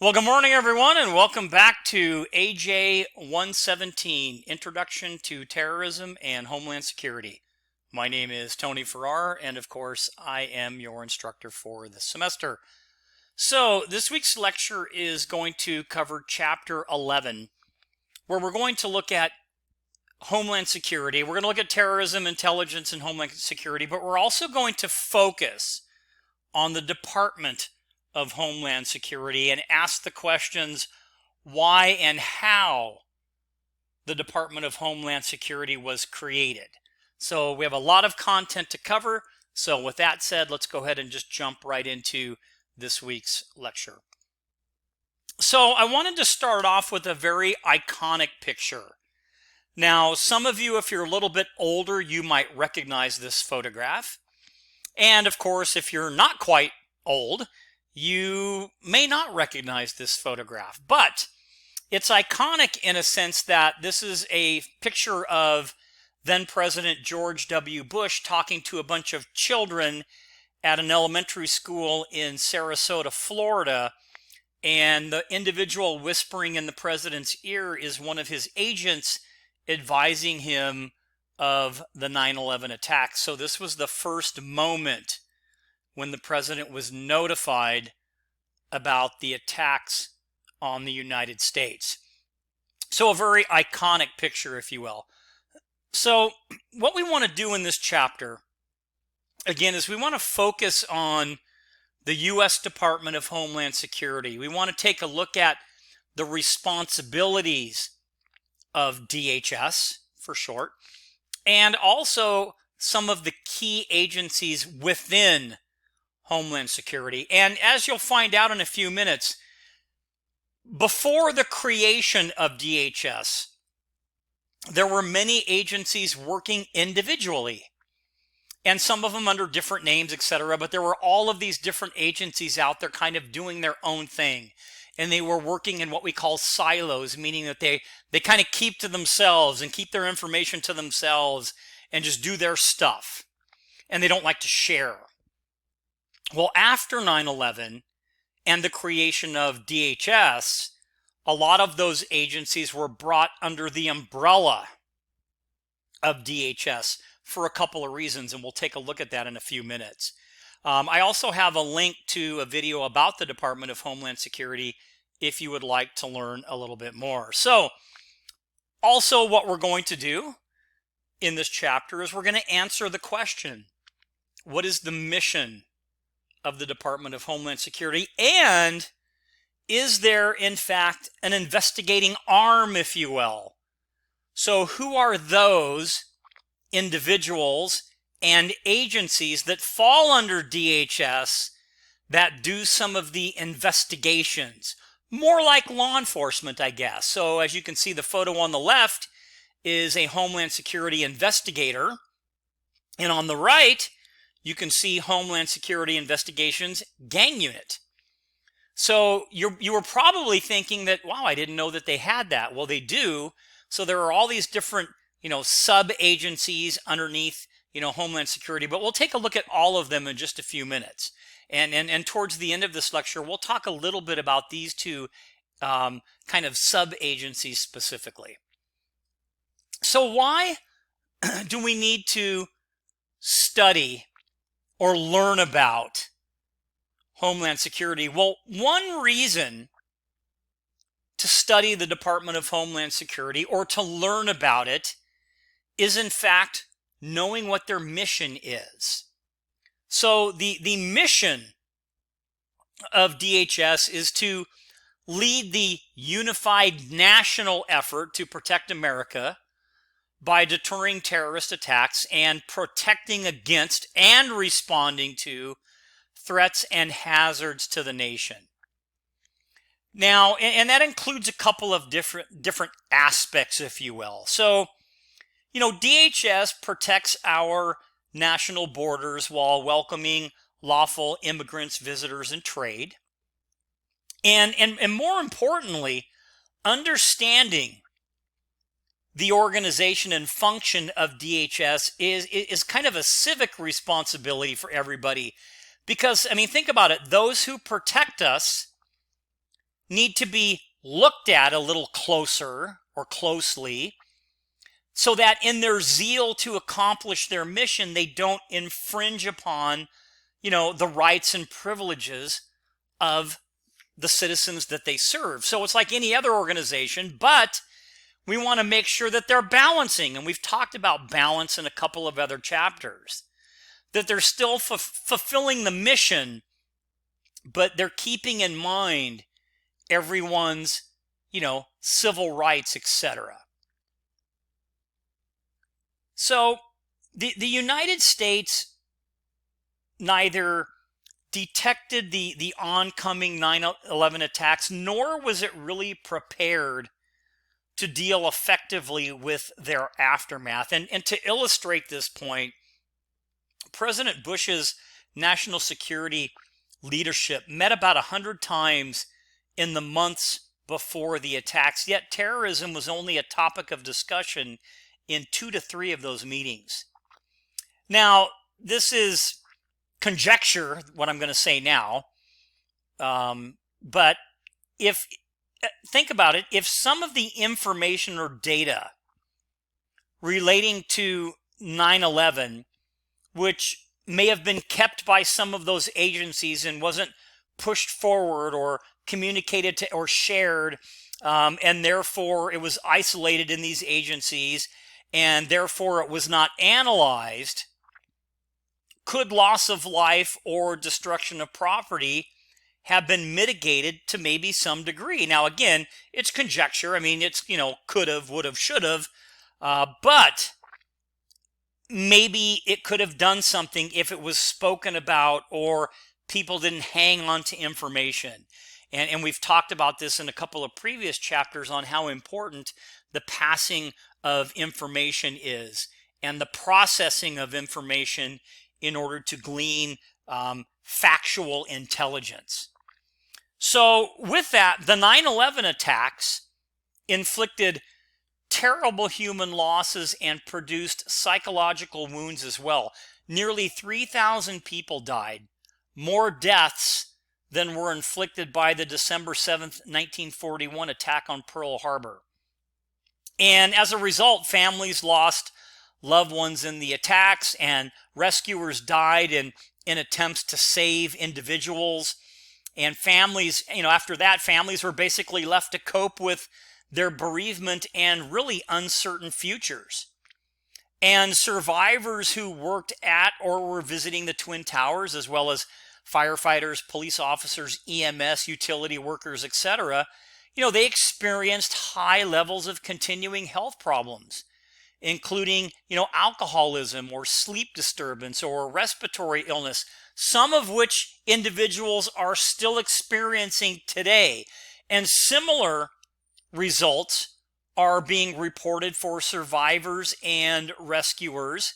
Well, good morning, everyone, and welcome back to AJ117, Introduction to Terrorism and Homeland Security. My name is Tony Farrar, and of course, I am your instructor for this semester. So, this week's lecture is going to cover Chapter 11, where we're going to look at Homeland Security. We're going to look at terrorism, intelligence, and Homeland Security, but we're also going to focus on the Department of Homeland Security and ask the questions why and how the Department of Homeland Security was created. So we have a lot of content to cover. So with that said, let's go ahead and just jump right into this week's lecture. So I wanted to start off with a very iconic picture. Now, some of you, if you're a little bit older, you might recognize this photograph. And of course, if you're not quite old, you may not recognize this photograph. But it's iconic in a sense that this is a picture of then President George W. Bush talking to a bunch of children at an elementary school in Sarasota, Florida. And the individual whispering in the president's ear is one of his agents advising him of the 9/11 attack. So this was the first moment when the president was notified about the attacks on the United States. So a very iconic picture, if you will. So what we want to do in this chapter, again, is we want to focus on the U.S. Department of Homeland Security. We want to take a look at the responsibilities of DHS, for short, and also some of the key agencies within Homeland Security. And as you'll find out in a few minutes, before the creation of DHS, there were many agencies working individually, and some of them under different names, etc. But there were all of these different agencies out there kind of doing their own thing. And they were working in what we call silos, meaning that they kind of keep to themselves and keep their information to themselves and just do their stuff. And they don't like to share. Well, after 9/11 and the creation of DHS, a lot of those agencies were brought under the umbrella of DHS for a couple of reasons, and we'll take a look at that in a few minutes. I also have a link to a video about the Department of Homeland Security if you would like to learn a little bit more. So, also what we're going to do in this chapter is we're going to answer the question, what is the mission of the Department of Homeland Security? And is there, in fact, an investigating arm, if you will? So who are those individuals and agencies that fall under DHS that do some of the investigations? More like law enforcement, I guess. So as you can see, the photo on the left is a Homeland Security investigator. And on the right, you can see Homeland Security Investigations Gang Unit. So you were probably thinking that, wow, I didn't know that they had that. Well, they do. So there are all these different, sub-agencies underneath, Homeland Security. But we'll take a look at all of them in just a few minutes. And towards the end of this lecture, we'll talk a little bit about these two kind of sub-agencies specifically. So why do we need to study or learn about Homeland Security? Well, one reason to study the Department of Homeland Security or to learn about it is, in fact, knowing what their mission is. So the mission of DHS is to lead the unified national effort to protect America by deterring terrorist attacks and protecting against and responding to threats and hazards to the nation. Now, and that includes a couple of different aspects, if you will. So, DHS protects our national borders while welcoming lawful immigrants, visitors, and trade. And more importantly, understanding the organization and function of DHS is kind of a civic responsibility for everybody. Because, think about it. Those who protect us need to be looked at a little closer or closely so that in their zeal to accomplish their mission, they don't infringe upon, the rights and privileges of the citizens that they serve. So it's like any other organization, but we want to make sure that they're balancing. And we've talked about balance in a couple of other chapters, that they're still fulfilling the mission, but they're keeping in mind everyone's, civil rights, etc. So the United States neither detected the oncoming 9/11 attacks, nor was it really prepared to deal effectively with their aftermath. And to illustrate this point, President Bush's national security leadership met about 100 times in the months before the attacks, yet terrorism was only a topic of discussion in 2 to 3 of those meetings. Now, this is conjecture, what I'm going to say now, but think about it, if some of the information or data relating to 9/11, which may have been kept by some of those agencies and wasn't pushed forward or communicated to or shared, and therefore it was isolated in these agencies, and therefore it was not analyzed, could loss of life or destruction of property have been mitigated to maybe some degree? Now, again, it's conjecture. I mean, it's, could have, would have, should have, but maybe it could have done something if it was spoken about or people didn't hang on to information. And we've talked about this in a couple of previous chapters on how important the passing of information is and the processing of information in order to glean factual intelligence. So with that, the 9/11 attacks inflicted terrible human losses and produced psychological wounds as well. Nearly 3,000 people died, more deaths than were inflicted by the December 7th, 1941 attack on Pearl Harbor. And as a result, families lost loved ones in the attacks, and rescuers died in attempts to save individuals. And families, after that, families were basically left to cope with their bereavement and really uncertain futures. And survivors who worked at or were visiting the Twin Towers, as well as firefighters, police officers, EMS, utility workers, etc., they experienced high levels of continuing health problems, including, alcoholism or sleep disturbance or respiratory illness, some of which individuals are still experiencing today. And similar results are being reported for survivors and rescuers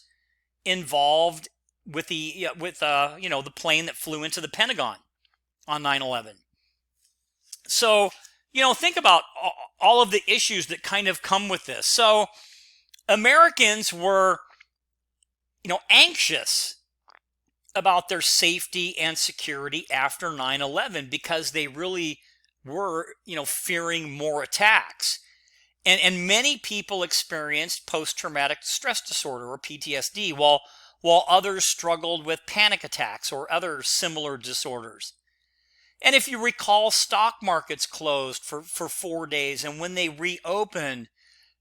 involved with the plane that flew into the Pentagon on 9/11. So, think about all of the issues that kind of come with this. So Americans were, anxious about their safety and security after 9/11 because they really were, fearing more attacks. And many people experienced post-traumatic stress disorder or PTSD, while others struggled with panic attacks or other similar disorders. And if you recall, stock markets closed for 4 days, and when they reopened,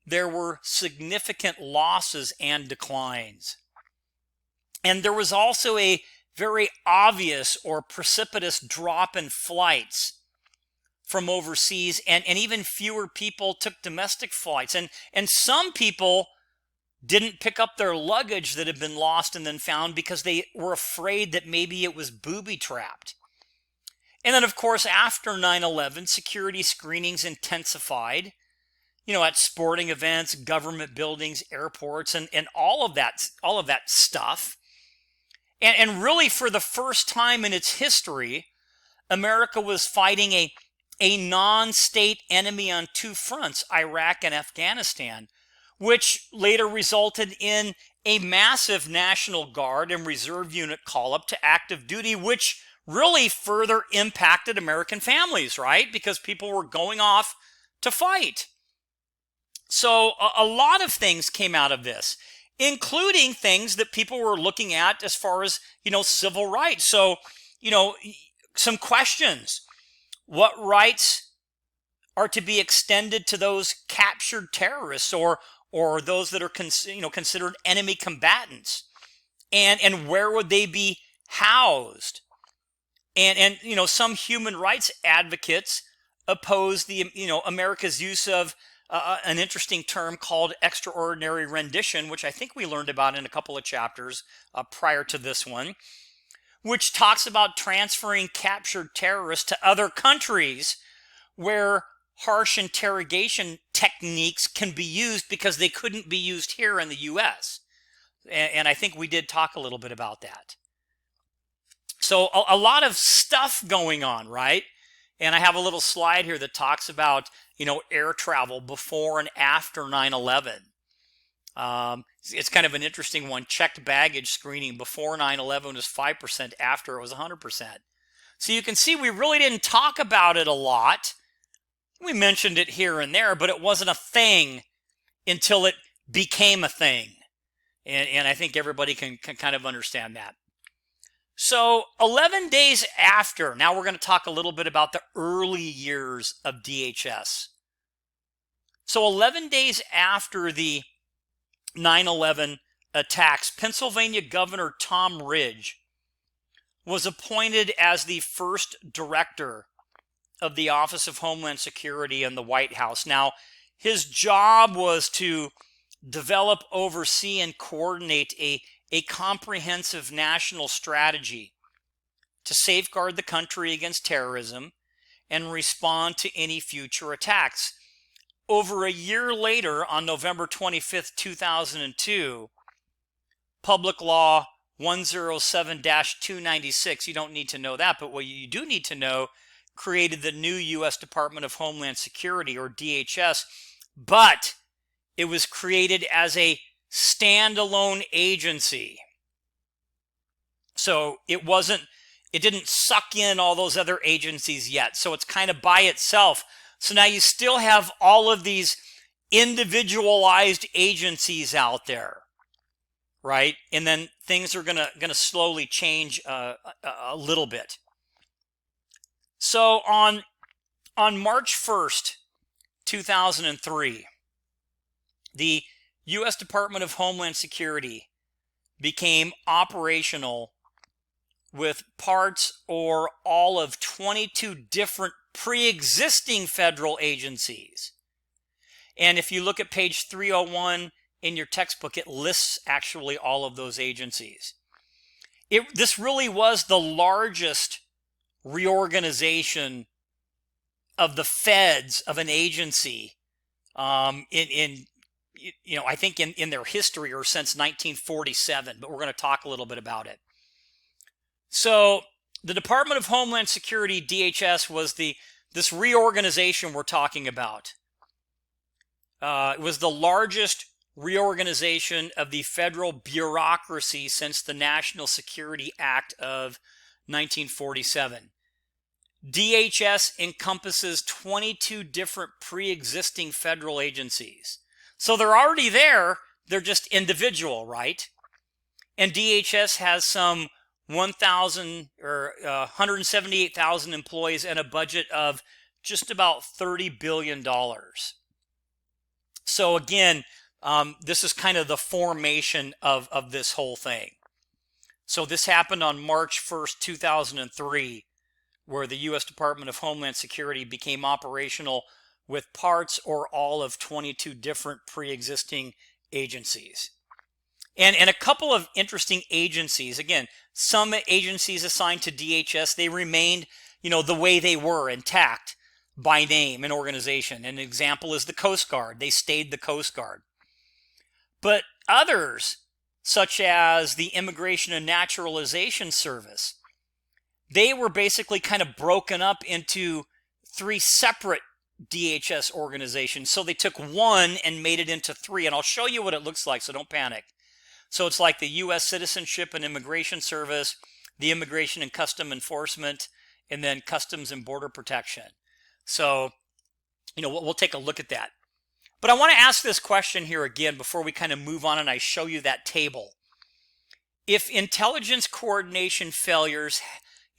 there were significant losses and declines. And there was also a very obvious or precipitous drop in flights from overseas, and even fewer people took domestic flights. And some people didn't pick up their luggage that had been lost and then found because they were afraid that maybe it was booby-trapped. And then, of course, after 9/11, security screenings intensified, at sporting events, government buildings, airports, and all of that stuff. And really, for the first time in its history, America was fighting a non-state enemy on 2 fronts, Iraq and Afghanistan, which later resulted in a massive National Guard and Reserve unit call-up to active duty, which really further impacted American families, right? Because people were going off to fight. So a lot of things came out of this, including things that people were looking at as far as, civil rights. So, some questions. What rights are to be extended to those captured terrorists or those that are considered enemy combatants? And where would they be housed? And some human rights advocates oppose the America's use of an interesting term called extraordinary rendition, which I think we learned about in a couple of chapters prior to this one, which talks about transferring captured terrorists to other countries where harsh interrogation techniques can be used because they couldn't be used here in the U.S. And I think we did talk a little bit about that. So a lot of stuff going on, right? And I have a little slide here that talks about, air travel before and after 9/11. It's kind of an interesting one. Checked baggage screening before 9/11 was 5%, after it was 100%. So you can see we really didn't talk about it a lot. We mentioned it here and there, but it wasn't a thing until it became a thing. And I think everybody can kind of understand that. So 11 days after, now we're going to talk a little bit about the early years of DHS. So 11 days after the 9/11 attacks, Pennsylvania Governor Tom Ridge was appointed as the first director of the Office of Homeland Security in the White House. Now, his job was to develop, oversee, and coordinate a comprehensive national strategy to safeguard the country against terrorism and respond to any future attacks. Over a year later, on November 25th, 2002, Public Law 107-296, you don't need to know that, but what you do need to know, created the new U.S. Department of Homeland Security, or DHS, but it was created as a standalone agency. So it didn't suck in all those other agencies yet. So it's kind of by itself. So now you still have all of these individualized agencies out there, right? And then things are gonna slowly change a little bit. So on March 1st, 2003, the U.S. Department of Homeland Security became operational with parts or all of 22 different pre-existing federal agencies. And if you look at page 301 in your textbook, it lists actually all of those agencies. This really was the largest reorganization of the feds of an agency I think in their history, or since 1947, but we're going to talk a little bit about it. So the Department of Homeland Security, DHS, was this reorganization we're talking about. It was the largest reorganization of the federal bureaucracy since the National Security Act of 1947. DHS encompasses 22 different pre-existing federal agencies. So they're already there, they're just individual, right? And DHS has some 178,000 employees and a budget of just about $30 billion. So again, this is kind of the formation of this whole thing. So this happened on March 1st, 2003, where the U.S. Department of Homeland Security became operational with parts or all of 22 different pre-existing agencies. And a couple of interesting agencies. Again, some agencies assigned to DHS, they remained, the way they were, intact by name and organization. An example is the Coast Guard. They stayed the Coast Guard. But others, such as the Immigration and Naturalization Service, they were basically kind of broken up into 3 separate DHS organizations. So they took one and made it into 3, and I'll show you what it looks like, so don't panic. So it's like the U.S. Citizenship and Immigration Service, the Immigration and Custom Enforcement, and then Customs and Border Protection. So, we'll take a look at that. But I want to ask this question here again before we kind of move on and I show you that table. If intelligence coordination failures,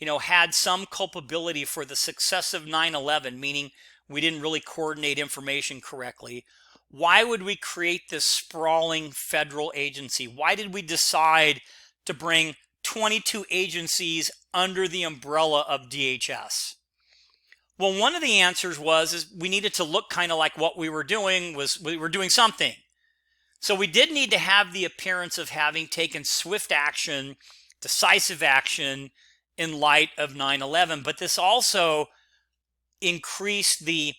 had some culpability for the success of 9/11, meaning we didn't really coordinate information correctly, why would we create this sprawling federal agency? Why did we decide to bring 22 agencies under the umbrella of DHS? Well, one of the answers is we needed to look kind of like what we were doing we were doing something. So we did need to have the appearance of having taken swift action, decisive action in light of 9/11. But this also increased the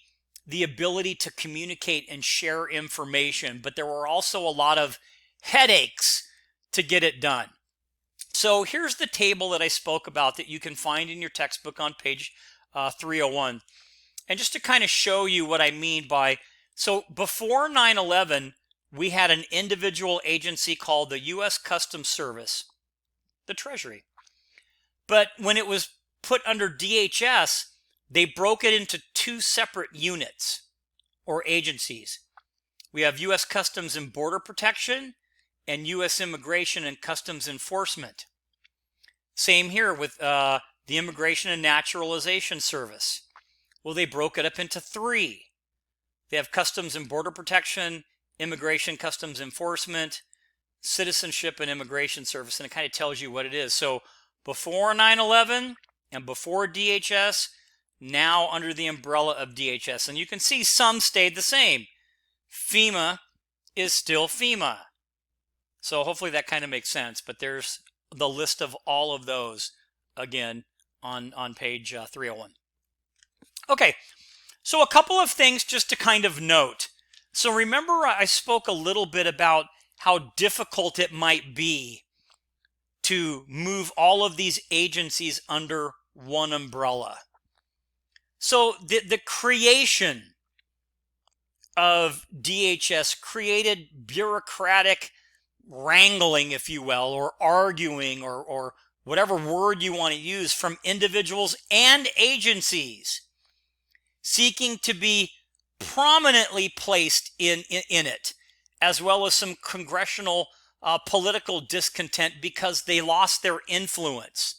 ability to communicate and share information. But there were also a lot of headaches to get it done. So here's the table that I spoke about that you can find in your textbook on page 301. And just to kind of show you what I mean by, so before 9/11, we had an individual agency called the U.S. Customs Service, the Treasury. But when it was put under DHS, they broke it into two separate units or agencies. We have U.S. Customs and Border Protection and U.S. Immigration and Customs Enforcement. Same here with the Immigration and Naturalization Service. Well, they broke it up into three. They have Customs and Border Protection, Immigration, Customs Enforcement, Citizenship and Immigration Service, and it kind of tells you what it is. So before 9/11 and before DHS, now under the umbrella of DHS. And you can see some stayed the same. FEMA is still FEMA. So hopefully that kind of makes sense. But there's the list of all of those, again, on page 301. Okay, so a couple of things just to kind of note. So remember I spoke a little bit about how difficult it might be to move all of these agencies under one umbrella. So the creation of DHS created bureaucratic wrangling, if you will, or arguing, or whatever word you want to use, from individuals and agencies seeking to be prominently placed in it, as well as some congressional political discontent because they lost their influence.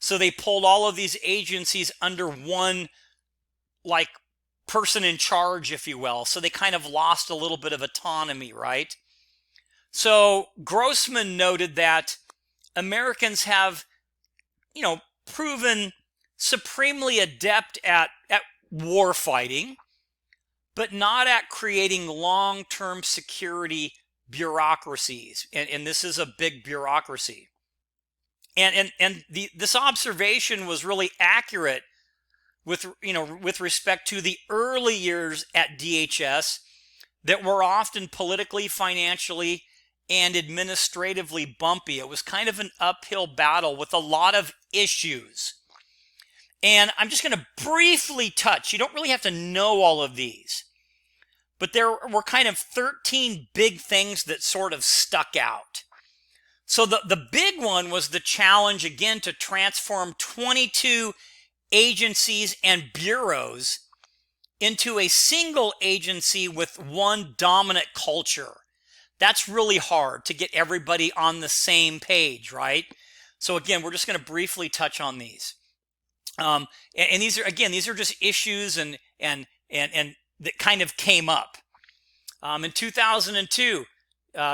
So they pulled all of these agencies under one, person in charge, if you will. So they kind of lost a little bit of autonomy, right? So Grossman noted that Americans have, proven supremely adept at war fighting, but not at creating long-term security bureaucracies. And this is a big bureaucracy. And this observation was really accurate with respect to the early years at DHS that were often politically, financially, and administratively bumpy. It was kind of an uphill battle with a lot of issues. And I'm just going to briefly touch. You don't really have to know all of these. But there were kind of 13 big things that sort of stuck out. So the big one was the challenge, again, to transform 22 agencies and bureaus into a single agency with one dominant culture. That's really hard to get everybody on the same page, right? So again, we're just going to briefly touch on these. And these are just issues and that kind of came up. In 2002,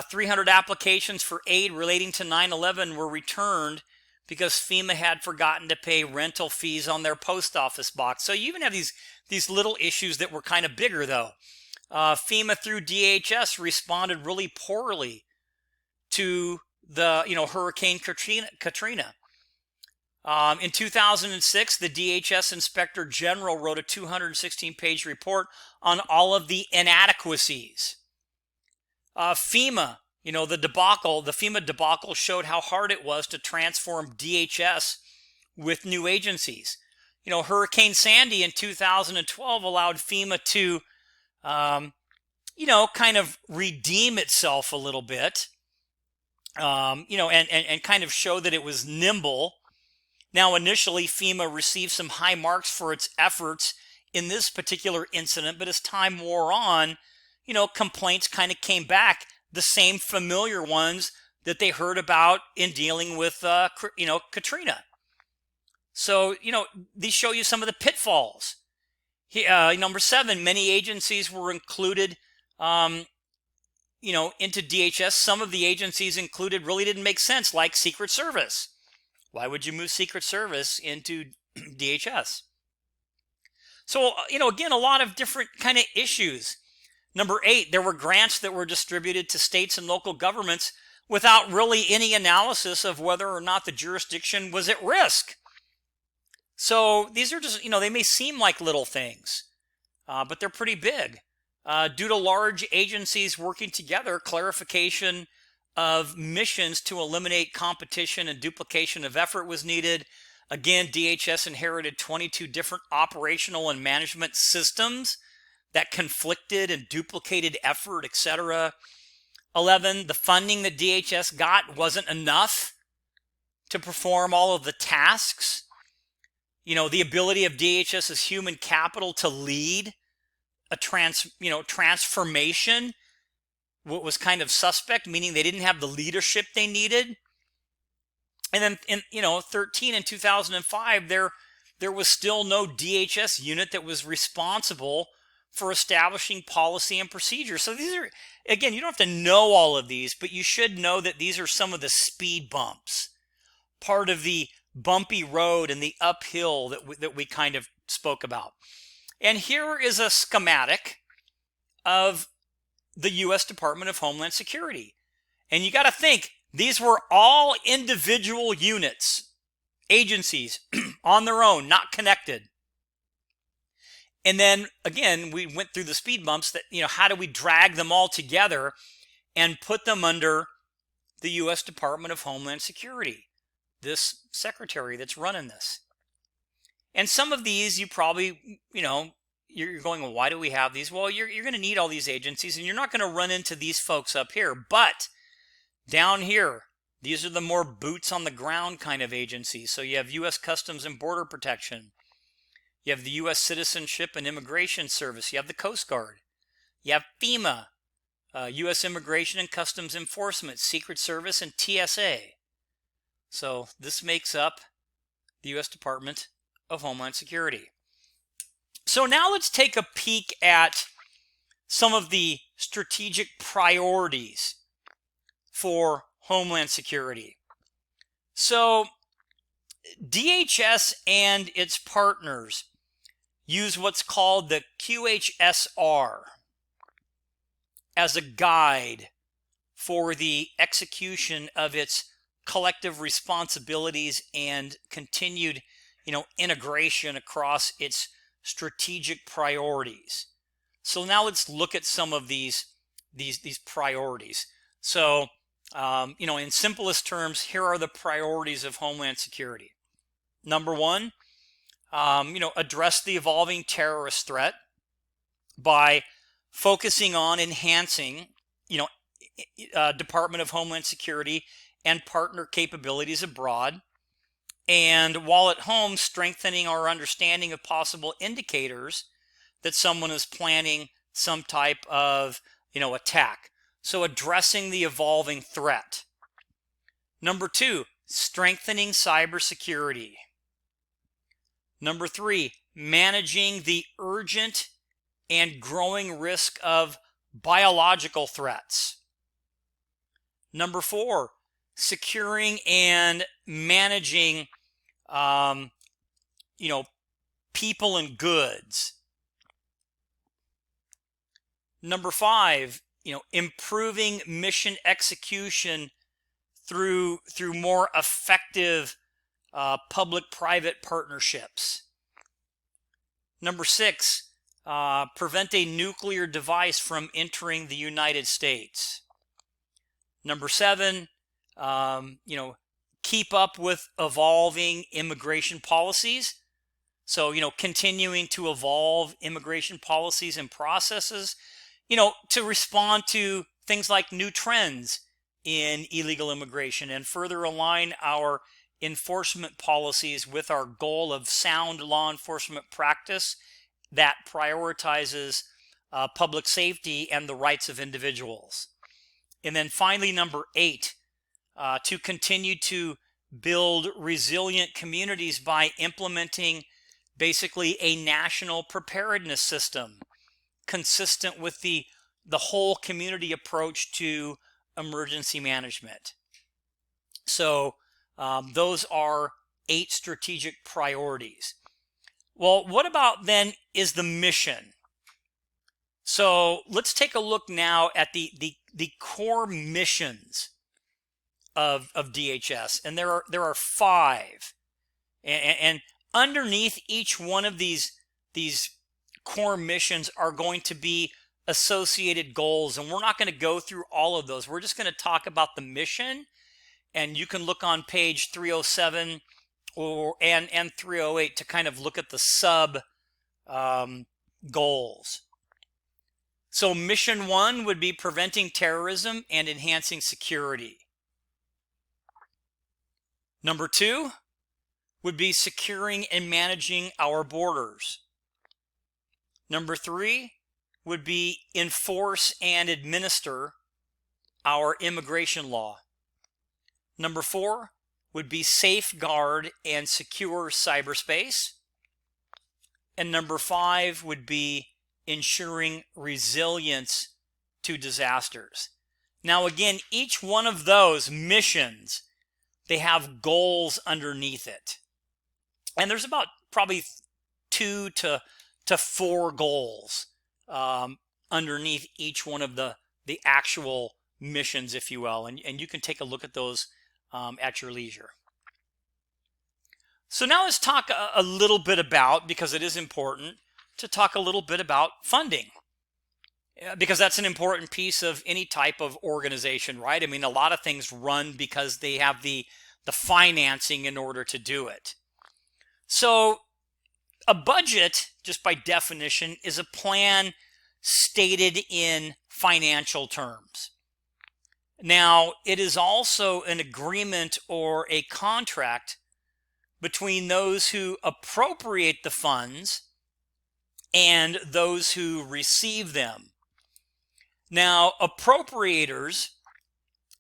300 applications for aid relating to 9/11 were returned because FEMA had forgotten to pay rental fees on their post office box. So you even have these little issues that were kind of bigger, though. FEMA through DHS responded really poorly to the Hurricane Katrina. In 2006, the DHS Inspector General wrote a 216-page report on all of the inadequacies. FEMA, the FEMA debacle showed how hard it was to transform DHS with new agencies. Hurricane Sandy in 2012 allowed FEMA to, kind of redeem itself a little bit. and kind of show that it was nimble. Now, initially, FEMA received some high marks for its efforts in this particular incident, but as time wore on, complaints kind of came back, the same familiar ones that they heard about in dealing with, Katrina. So, these show you some of the pitfalls. Number 7, many agencies were included, into DHS. Some of the agencies included really didn't make sense, like Secret Service. Why would you move Secret Service into DHS? So, again, a lot of different kind of issues. Number 8, there were grants that were distributed to states and local governments without really any analysis of whether or not the jurisdiction was at risk. So these are just, they may seem like little things, but they're pretty big. Due to large agencies working together, clarification of missions to eliminate competition and duplication of effort was needed. Again, DHS inherited 22 different operational and management systems that conflicted and duplicated effort, etc. 11, the funding that DHS got wasn't enough to perform all of the tasks. The ability of DHS's human capital to lead a transformation was kind of suspect, meaning they didn't have the leadership they needed. And then in 13 and 2005, there was still no DHS unit that was responsible for establishing policy and procedure. So these are, again, you don't have to know all of these, but you should know that these are some of the speed bumps, part of the bumpy road and the uphill that we kind of spoke about. And here is a schematic of the U.S. Department of Homeland Security. And you got to think, these were all individual units, agencies on their own, not connected. And then, again, we went through the speed bumps that, how do we drag them all together and put them under the U.S. Department of Homeland Security, this secretary that's running this. And some of these you probably, you're going, well, why do we have these? Well, you're going to need all these agencies, and you're not going to run into these folks up here. But down here, these are the more boots on the ground kind of agencies. So you have U.S. Customs and Border Protection. You have the U.S. Citizenship and Immigration Service. You have the Coast Guard. You have FEMA, U.S. Immigration and Customs Enforcement, Secret Service, and TSA. So this makes up the U.S. Department of Homeland Security. So now let's take a peek at some of the strategic priorities for Homeland Security. So DHS and its partners use what's called the QHSR as a guide for the execution of its collective responsibilities and continued, integration across its strategic priorities. So now let's look at some of these priorities. So, in simplest terms, here are the priorities of Homeland Security. Number 1, address the evolving terrorist threat by focusing on enhancing, Department of Homeland Security and partner capabilities abroad. And while at home, strengthening our understanding of possible indicators that someone is planning some type of, attack. So addressing the evolving threat. Number 2, strengthening cybersecurity. Number 3, managing the urgent and growing risk of biological threats. Number 4, securing and managing, people and goods. Number 5, improving mission execution through more effective public-private partnerships. Number 6, prevent a nuclear device from entering the United States. Number 7, keep up with evolving immigration policies. So, continuing to evolve immigration policies and processes, to respond to things like new trends in illegal immigration and further align our enforcement policies with our goal of sound law enforcement practice that prioritizes public safety and the rights of individuals. And then finally, number 8, to continue to build resilient communities by implementing basically a national preparedness system consistent with the whole community approach to emergency management. So those are 8 strategic priorities. Well, what about then is the mission? So let's take a look now at the core missions of DHS, and there are 5, and underneath each one of these core missions are going to be associated goals, and we're not going to go through all of those. We're just going to talk about the mission, and you can look on page 307 and 308 to kind of look at the sub goals. So mission 1 would be preventing terrorism and enhancing security. Number 2 would be securing and managing our borders. Number 3 would be enforce and administer our immigration law. Number 4 would be safeguard and secure cyberspace. And number 5 would be ensuring resilience to disasters. Now again, each one of those missions, they have goals underneath it. And there's about probably 2 to 4 goals underneath each one of the actual missions, if you will. And you can take a look at those at your leisure. So now let's talk a little bit about, because it is important to talk a little bit about funding, because that's an important piece of any type of organization, right? I mean, a lot of things run because they have the financing in order to do it. So a budget, just by definition, is a plan stated in financial terms. Now, it is also an agreement or a contract between those who appropriate the funds and those who receive them. Now, appropriators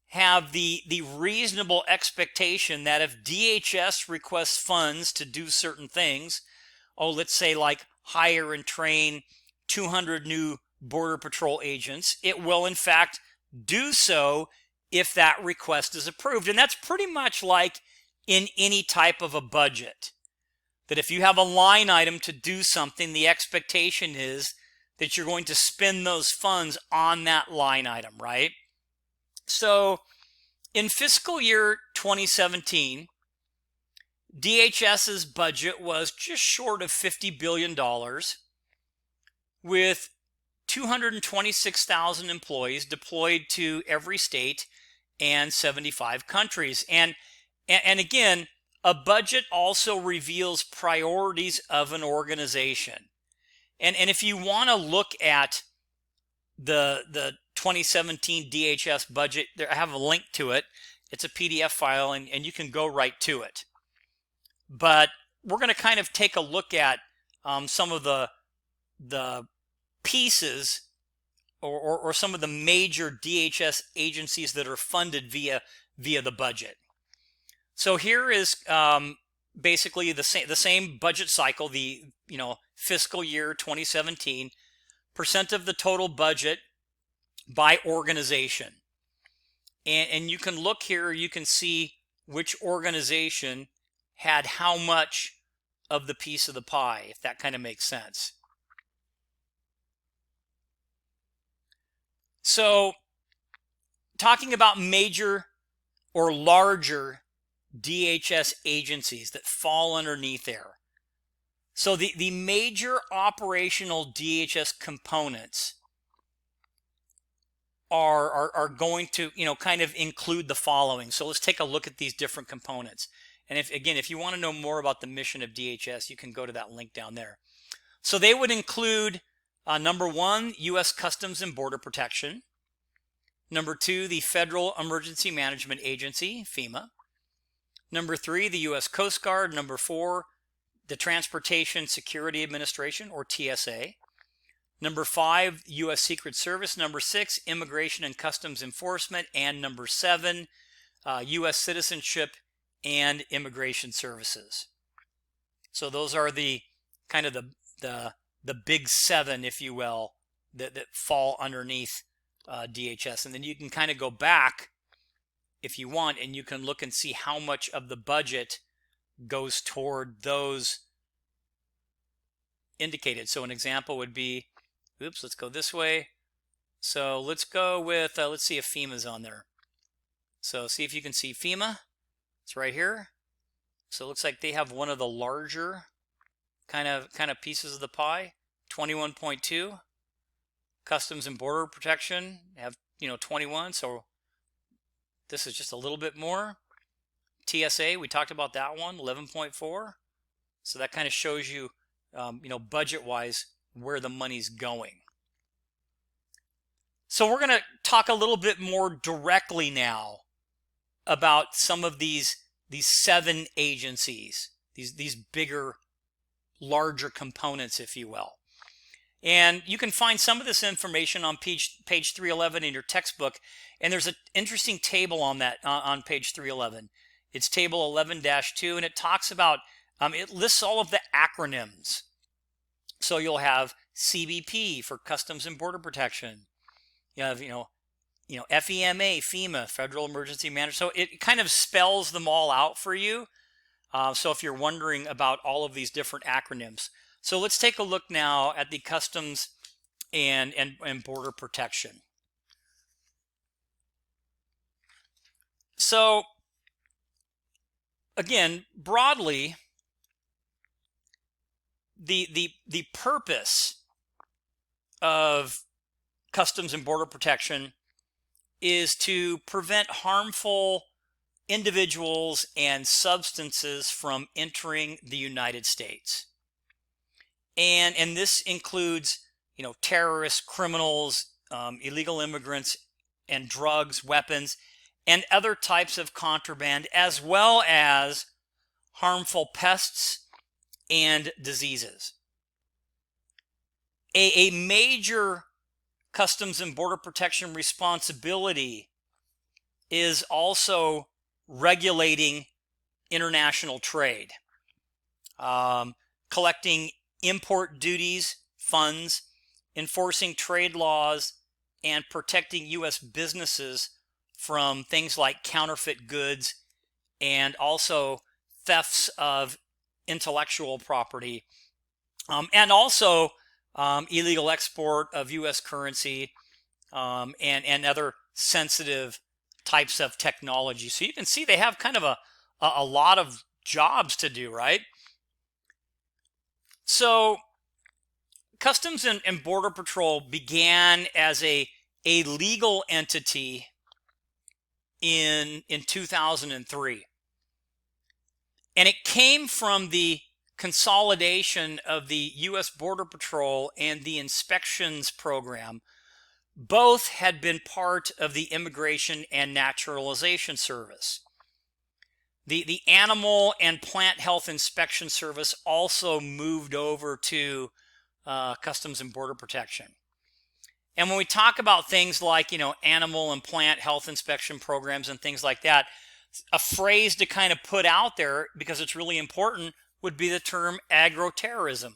have the reasonable expectation that if DHS requests funds to do certain things, let's say like hire and train 200 new Border Patrol agents, it will in fact do so if that request is approved. And that's pretty much like in any type of a budget, that if you have a line item to do something, the expectation is that you're going to spend those funds on that line item, right? So in fiscal year 2017, DHS's budget was just short of $50 billion with 226,000 employees deployed to every state and 75 countries. And again, a budget also reveals priorities of an organization. And if you want to look at the 2017 DHS budget, I have a link to it. It's a PDF file, and you can go right to it. But we're going to kind of take a look at some of the pieces or some of the major DHS agencies that are funded via the budget. So here is basically the same budget cycle, the fiscal year 2017, percent of the total budget by organization. And you can look here, you can see which organization had how much of the piece of the pie, if that kind of makes sense. So talking about major or larger DHS agencies that fall underneath there. So the major operational DHS components are going to kind of include the following. So let's take a look at these different components. And if you want to know more about the mission of DHS, you can go to that link down there. So they would include number 1, U.S. Customs and Border Protection. Number 2, the Federal Emergency Management Agency, FEMA. Number 3, the U.S. Coast Guard. Number 4, the Transportation Security Administration, or TSA. Number 5, U.S. Secret Service. Number 6, Immigration and Customs Enforcement. And number 7, U.S. Citizenship and Immigration Services. So those are the kind of the big 7, if you will, that fall underneath DHS. And then you can kind of go back if you want, and you can look and see how much of the budget goes toward those indicated. So an example would be, oops, let's go this way. So let's go with, let's see if FEMA's on there. So see if you can see FEMA. It's right here. So it looks like they have one of the larger kind of pieces of the pie, 21.2. Customs and Border Protection have, 21. So this is just a little bit more. TSA, we talked about that one, 11.4. So that kind of shows you, budget-wise, where the money's going. So we're going to talk a little bit more directly now about some of these 7 agencies, these bigger, larger components, if you will. And you can find some of this information on page 311 in your textbook. And there's an interesting table on that on page 311. It's table 11-2, and it talks about, it lists all of the acronyms. So you'll have CBP for Customs and Border Protection. You have, FEMA, FEMA, Federal Emergency Management. So it kind of spells them all out for you. So if you're wondering about all of these different acronyms. So let's take a look now at the Customs and Border Protection. So again, broadly, the purpose of Customs and Border Protection is to prevent harmful individuals and substances from entering the United States. And this includes, terrorists, criminals, illegal immigrants, and drugs, weapons, and other types of contraband, as well as harmful pests and diseases. A major Customs and Border Protection responsibility is also regulating international trade, collecting import duties, funds, enforcing trade laws, and protecting U.S. businesses from things like counterfeit goods and also thefts of intellectual property, and also illegal export of U.S. currency and other sensitive types of technology. So you can see they have kind of a lot of jobs to do, right? So Customs and Border Patrol began as a legal entity in 2003. And it came from the consolidation of the U.S. Border Patrol and the inspections program. Both had been part of the Immigration and Naturalization Service. The Animal and Plant Health Inspection Service also moved over to Customs and Border Protection. And when we talk about things like, animal and plant health inspection programs and things like that, a phrase to kind of put out there, because it's really important, would be the term agroterrorism,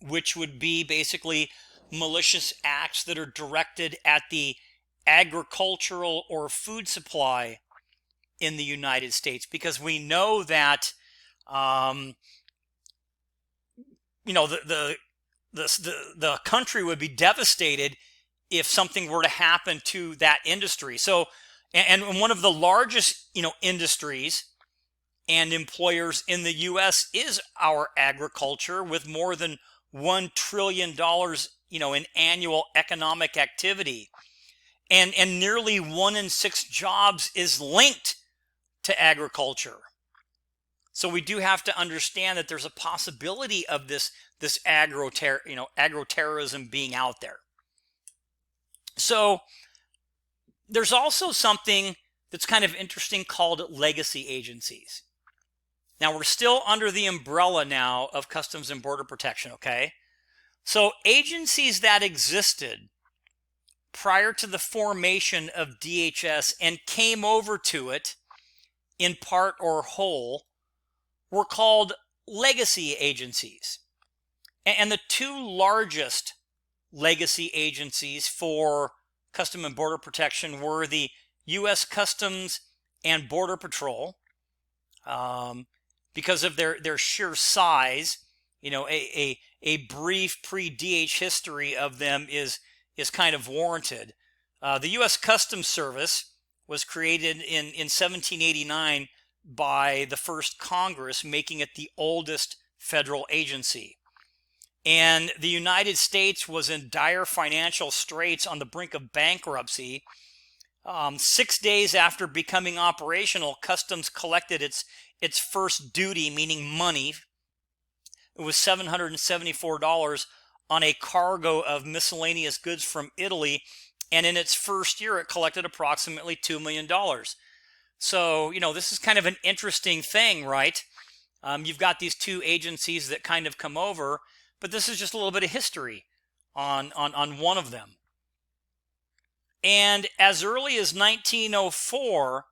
which would be basically malicious acts that are directed at the agricultural or food supply in the United States, because we know that the country would be devastated if something were to happen to that industry. So, and one of the largest industries and employers in the U.S. is our agriculture, with more than $1 trillion in annual economic activity, and nearly 1 in 6 jobs is linked to agriculture. So we do have to understand that there's a possibility of this agroterrorism being out there. So There's also something that's kind of interesting called legacy agencies. Now, we're still under the umbrella now of Customs and Border Protection, okay? So agencies that existed prior to the formation of DHS and came over to it in part or whole were called legacy agencies. And the two largest legacy agencies for Custom and Border Protection were the U.S. Customs and Border Patrol, because of their sheer size. You know, a brief pre-DH history of them is kind of warranted. The U.S. Customs Service was created in 1789 by the first Congress, making it the oldest federal agency. And the United States was in dire financial straits on the brink of bankruptcy. 6 days after becoming operational, Customs collected its first duty, meaning money. It was $774 on a cargo of miscellaneous goods from Italy. And in its first year, it collected approximately $2 million. So, you know, this is kind of an interesting thing, right? You've got these two agencies that kind of come over, but this is just a little bit of history on one of them. And as early as 1904,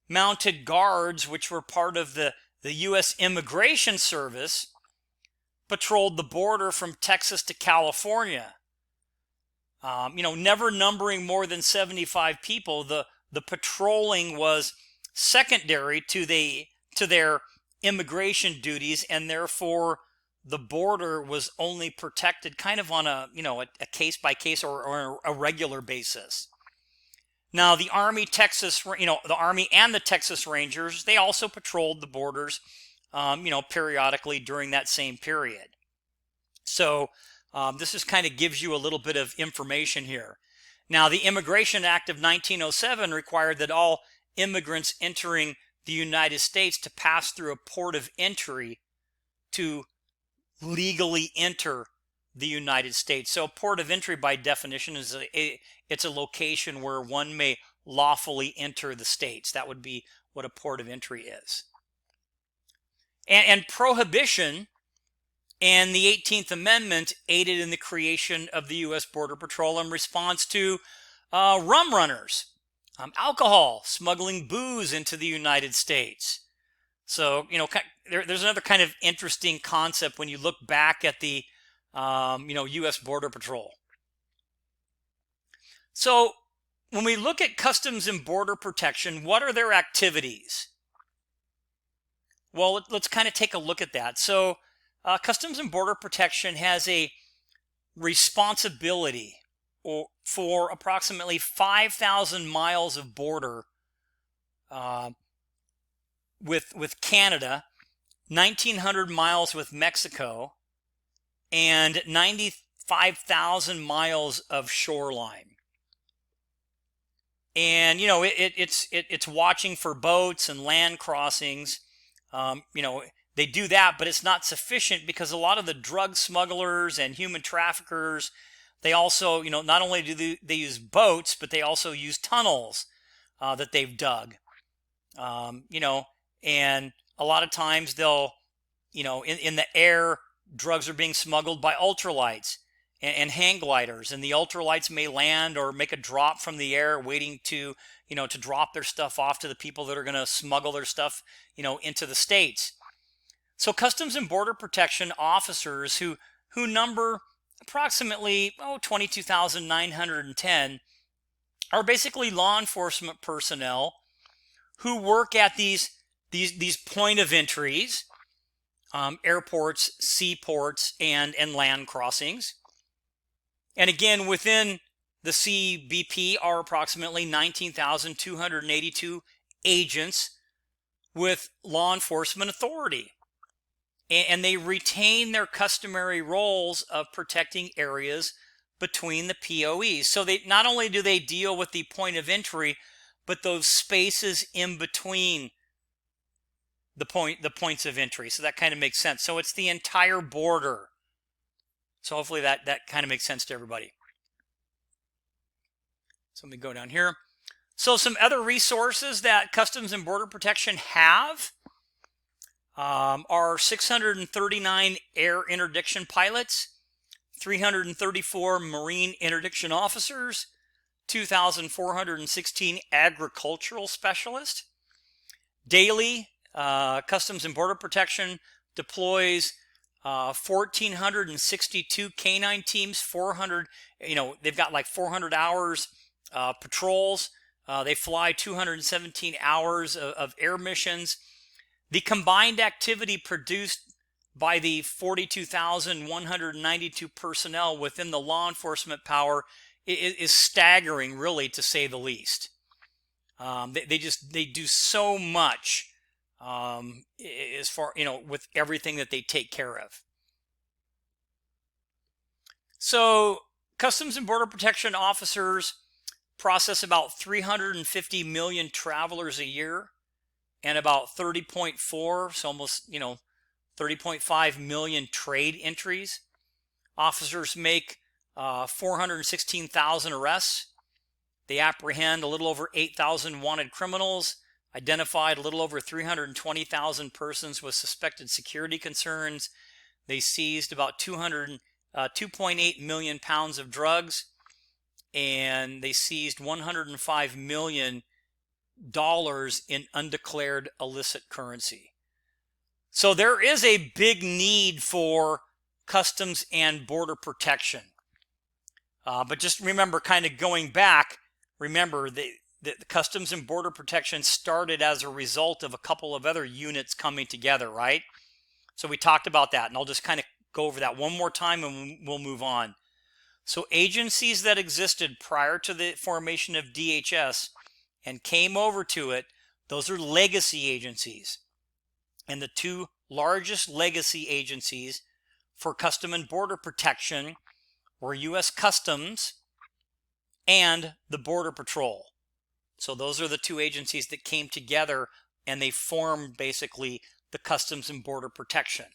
mounted guards, which were part of the U.S. Immigration Service, patrolled the border from Texas to California. You know, never numbering more than 75 people, the patrolling was secondary to their immigration duties, and therefore the border was only protected kind of on a case by case or a regular basis. Now the Army and the Texas Rangers, they also patrolled the borders, periodically during that same period. So this just kind of gives you a little bit of information here. Now, the Immigration Act of 1907 required that all immigrants entering the United States to pass through a port of entry to legally enter the United States. So a port of entry, by definition, is it's a location where one may lawfully enter the states. That would be what a port of entry is. And prohibition and the 18th Amendment aided in the creation of the U.S. Border Patrol in response to rum runners, alcohol, smuggling booze into the United States. So, there's another kind of interesting concept when you look back at the, U.S. Border Patrol. So, when we look at Customs and Border Protection, what are their activities? Well, let's kind of take a look at that. So, Customs and Border Protection has a responsibility for approximately 5,000 miles of border with Canada, 1,900 miles with Mexico, and 95,000 miles of shoreline. And it's watching for boats and land crossings. They do that, but it's not sufficient because a lot of the drug smugglers and human traffickers, they also, not only do they use boats, but they also use tunnels that they've dug. And a lot of times they'll, in the air, drugs are being smuggled by ultralights and hang gliders, and the ultralights may land or make a drop from the air, waiting to drop their stuff off to the people that are going to smuggle their stuff, into the States. So Customs and Border Protection officers who number approximately 22,910 are basically law enforcement personnel who work at these point of entries, airports, seaports, and land crossings. And again, within the CBP are approximately 19,282 agents with law enforcement authority. And they retain their customary roles of protecting areas between the POEs. So they not only do they deal with the point of entry, but those spaces in between the points of entry. So that kind of makes sense. So it's the entire border. So hopefully that kind of makes sense to everybody. So let me go down here. So some other resources that Customs and Border Protection have are 639 air interdiction pilots, 334 marine interdiction officers, 2,416 agricultural specialists. Daily, Customs and Border Protection deploys 1,462 canine teams, 400, they've got like 400 hours patrols. They fly 217 hours of air missions. The combined activity produced by the 42,192 personnel within the law enforcement power is staggering, really, to say the least. They do so much as far, with everything that they take care of. So Customs and Border Protection officers process about 350 million travelers a year and about 30.4, so almost, 30.5 million trade entries. Officers make 416,000 arrests. They apprehend a little over 8,000 wanted criminals, identified a little over 320,000 persons with suspected security concerns. They seized about 2.8 million pounds of drugs, and they seized $105 million in undeclared illicit currency. So there is a big need for Customs and Border Protection. But just remember, kind of going back, remember the Customs and Border Protection started as a result of a couple of other units coming together, right? So we talked about that, and I'll just kind of go over that one more time and we'll move on. So agencies that existed prior to the formation of DHS and came over to it, those are legacy agencies. And the two largest legacy agencies for Customs and Border Protection were U.S. Customs and the Border Patrol. So those are the two agencies that came together and they formed basically the Customs and Border Protection.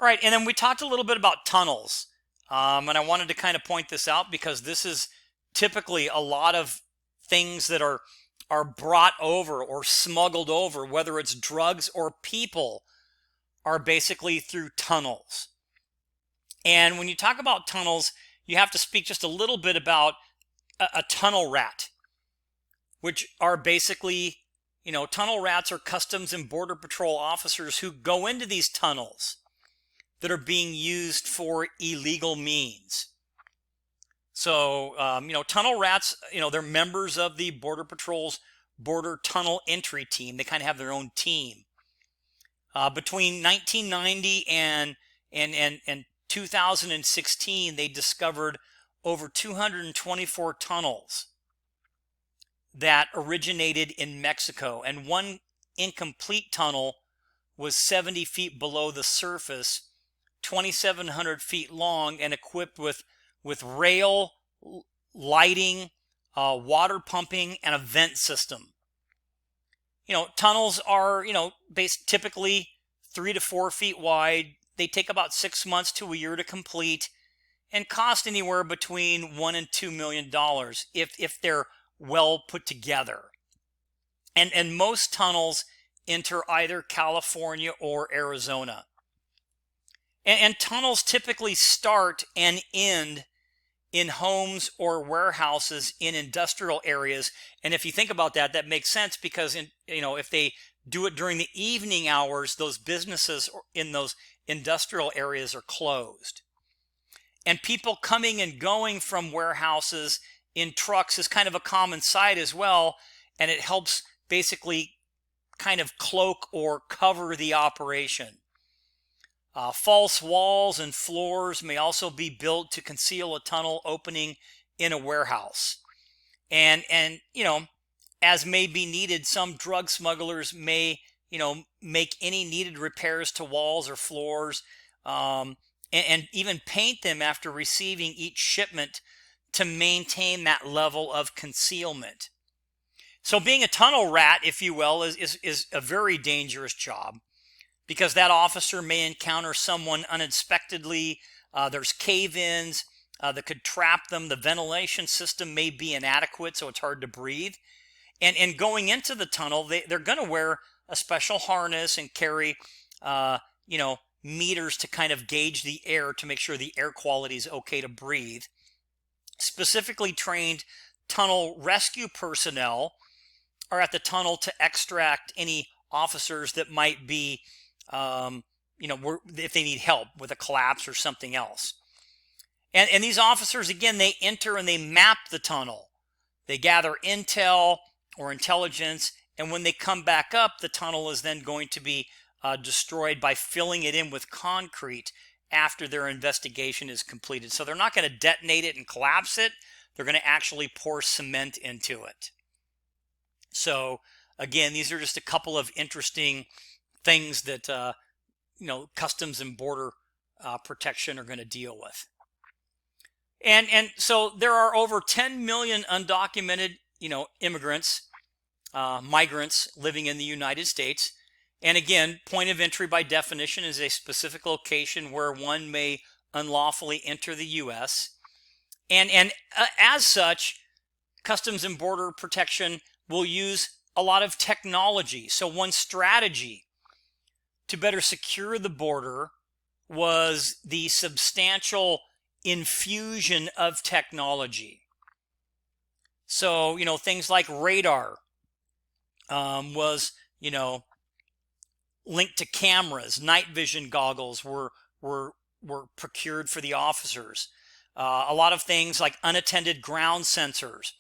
All right, and then we talked a little bit about tunnels. And I wanted to kind of point this out because this is typically a lot of things that are brought over or smuggled over, whether it's drugs or people, are basically through tunnels. And when you talk about tunnels, you have to speak just a little bit about a tunnel rat, which are basically, tunnel rats are Customs and Border Patrol officers who go into these tunnels that are being used for illegal means. So, tunnel rats, they're members of the Border Patrol's Border Tunnel Entry Team. They kind of have their own team. Between 1990 and 2016, they discovered over 224 tunnels that originated in Mexico. And one incomplete tunnel was 70 feet below the surface, 2,700 feet long, and equipped with rail, lighting, water pumping, and a vent system. Tunnels are, typically 3 to 4 feet wide. They take about 6 months to a year to complete and cost anywhere between $1 and $2 million if they're well put together. And most tunnels enter either California or Arizona. And tunnels typically start and end in homes or warehouses in industrial areas. And if you think about that, that makes sense because if they do it during the evening hours, those businesses in those industrial areas are closed. And people coming and going from warehouses in trucks is kind of a common sight as well, and it helps basically kind of cloak or cover the operation. False walls and floors may also be built to conceal a tunnel opening in a warehouse. And as may be needed, some drug smugglers may, make any needed repairs to walls or floors, and even paint them after receiving each shipment to maintain that level of concealment. So being a tunnel rat, if you will, is a very dangerous job, because that officer may encounter someone unexpectedly. There's cave-ins, that could trap them. The ventilation system may be inadequate, so it's hard to breathe. And going into the tunnel, they're going to wear a special harness and carry, meters to kind of gauge the air to make sure the air quality is okay to breathe. Specifically trained tunnel rescue personnel are at the tunnel to extract any officers that might be, if they need help with a collapse or something else. And these officers, again, they enter and they map the tunnel. They gather intel or intelligence, and when they come back up, the tunnel is then going to be destroyed by filling it in with concrete after their investigation is completed. So they're not going to detonate it and collapse it. They're going to actually pour cement into it. So again, these are just a couple of interesting things that Customs and Border Protection are going to deal with. And so there are over 10 million undocumented immigrants, migrants living in the United States. And again, point of entry by definition is a specific location where one may unlawfully enter the U.S. And as such, Customs and Border Protection will use a lot of technology. So one strategy to better secure the border was the substantial infusion of technology. So, things like radar was, linked to cameras. Night vision goggles were procured for the officers. A lot of things like unattended ground sensors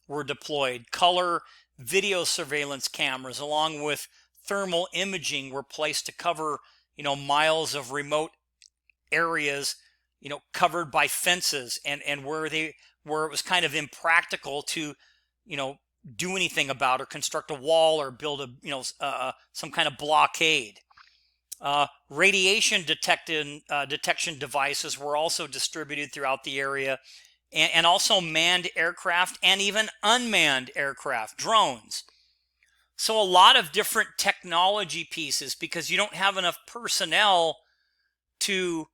were deployed. Color video surveillance cameras along with thermal imaging were placed to cover, miles of remote areas, covered by fences and where it was kind of impractical to, do anything about or construct a wall or build some kind of blockade. Radiation detection devices were also distributed throughout the area, and also manned aircraft and even unmanned aircraft, drones. So a lot of different technology pieces, because you don't have enough personnel to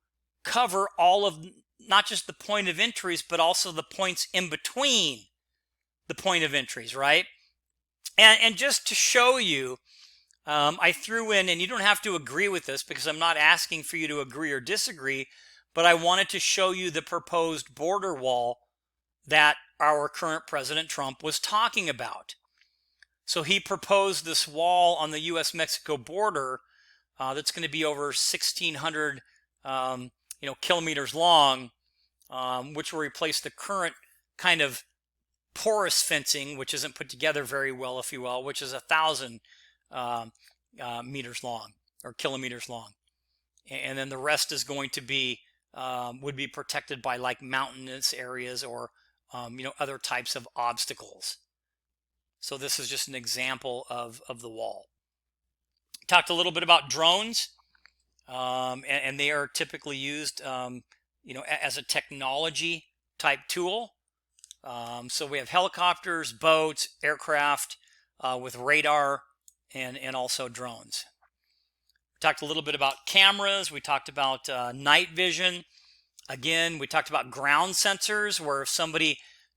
cover all of not just the point of entries, but also the points in between the point of entries, right? And just to show you, I threw in, and you don't have to agree with this because I'm not asking for you to agree or disagree, but I wanted to show you the proposed border wall that our current President Trump was talking about. So he proposed this wall on the U.S.-Mexico border that's going to be over 1,600 kilometers long, which will replace the current kind of porous fencing, which isn't put together very well, if you will, which is 1,000 meters long or kilometers long. And then the rest is going to be, would be protected by like mountainous areas or, other types of obstacles. So this is just an example of the wall. Talked a little bit about drones, and they are typically used, as a technology type tool. So we have helicopters, boats, aircraft with radar, and also drones. We talked a little bit about cameras. We talked about night vision. Again, we talked about ground sensors, where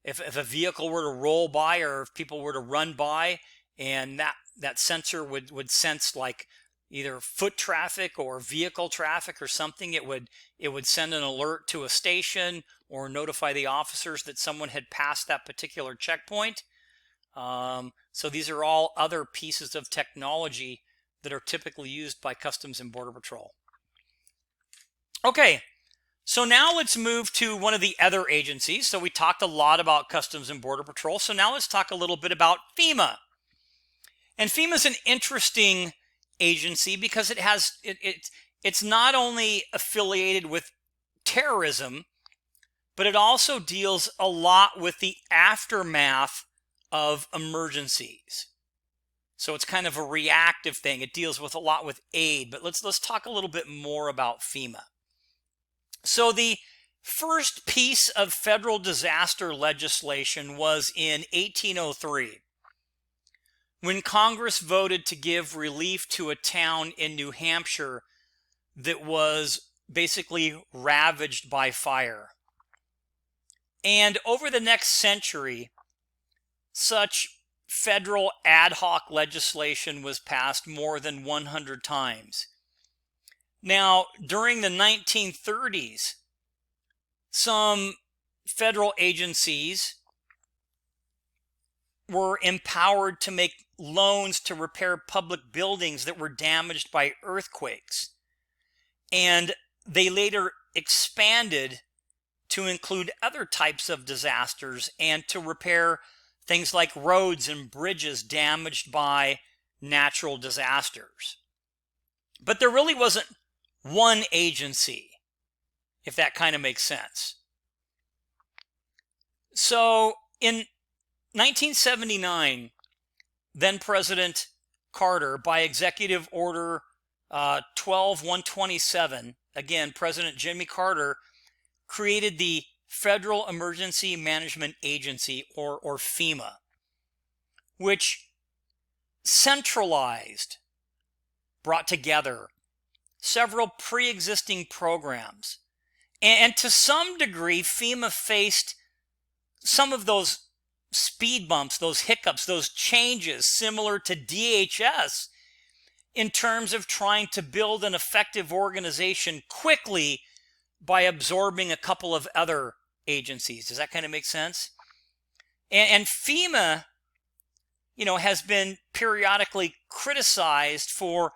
if a vehicle were to roll by or if people were to run by, and that sensor would sense like either foot traffic or vehicle traffic or something, it would send an alert to a station or notify the officers that someone had passed that particular checkpoint. So these are all other pieces of technology that are typically used by Customs and Border Patrol. Okay, so now let's move to one of the other agencies. So we talked a lot about Customs and Border Patrol. So now let's talk a little bit about FEMA. And FEMA is an interesting agency because it's not only affiliated with terrorism, but it also deals a lot with the aftermath of emergencies. So it's kind of a reactive thing. It deals with a lot with aid, but let's talk a little bit more about FEMA. So the first piece of federal disaster legislation was in 1803, when Congress voted to give relief to a town in New Hampshire that was basically ravaged by fire. And over the next century, such federal ad hoc legislation was passed more than 100 times. Now, during the 1930s, some federal agencies were empowered to make loans to repair public buildings that were damaged by earthquakes. And they later expanded to include other types of disasters and to repair things like roads and bridges damaged by natural disasters. But there really wasn't one agency, if that kind of makes sense. So in 1979, then President Carter, by Executive Order 12127, again, President Jimmy Carter created the Federal Emergency Management Agency, or FEMA, which centralized, brought together several pre-existing programs. And to some degree, FEMA faced some of those speed bumps, those hiccups, those changes similar to DHS in terms of trying to build an effective organization quickly by absorbing a couple of other agencies. Does that kind of make sense? And FEMA, has been periodically criticized for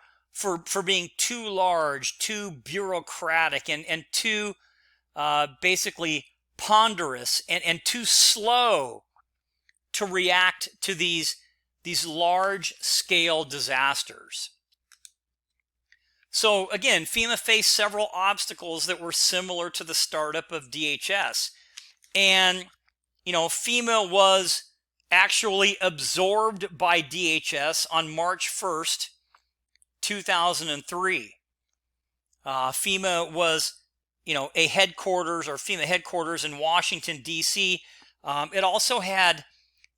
being too large, too bureaucratic, and too basically ponderous and too slow to react to these large-scale disasters. So again, FEMA faced several obstacles that were similar to the startup of DHS. And, FEMA was actually absorbed by DHS on March 1st, 2003. FEMA was, a headquarters, or FEMA headquarters in Washington, D.C. It also had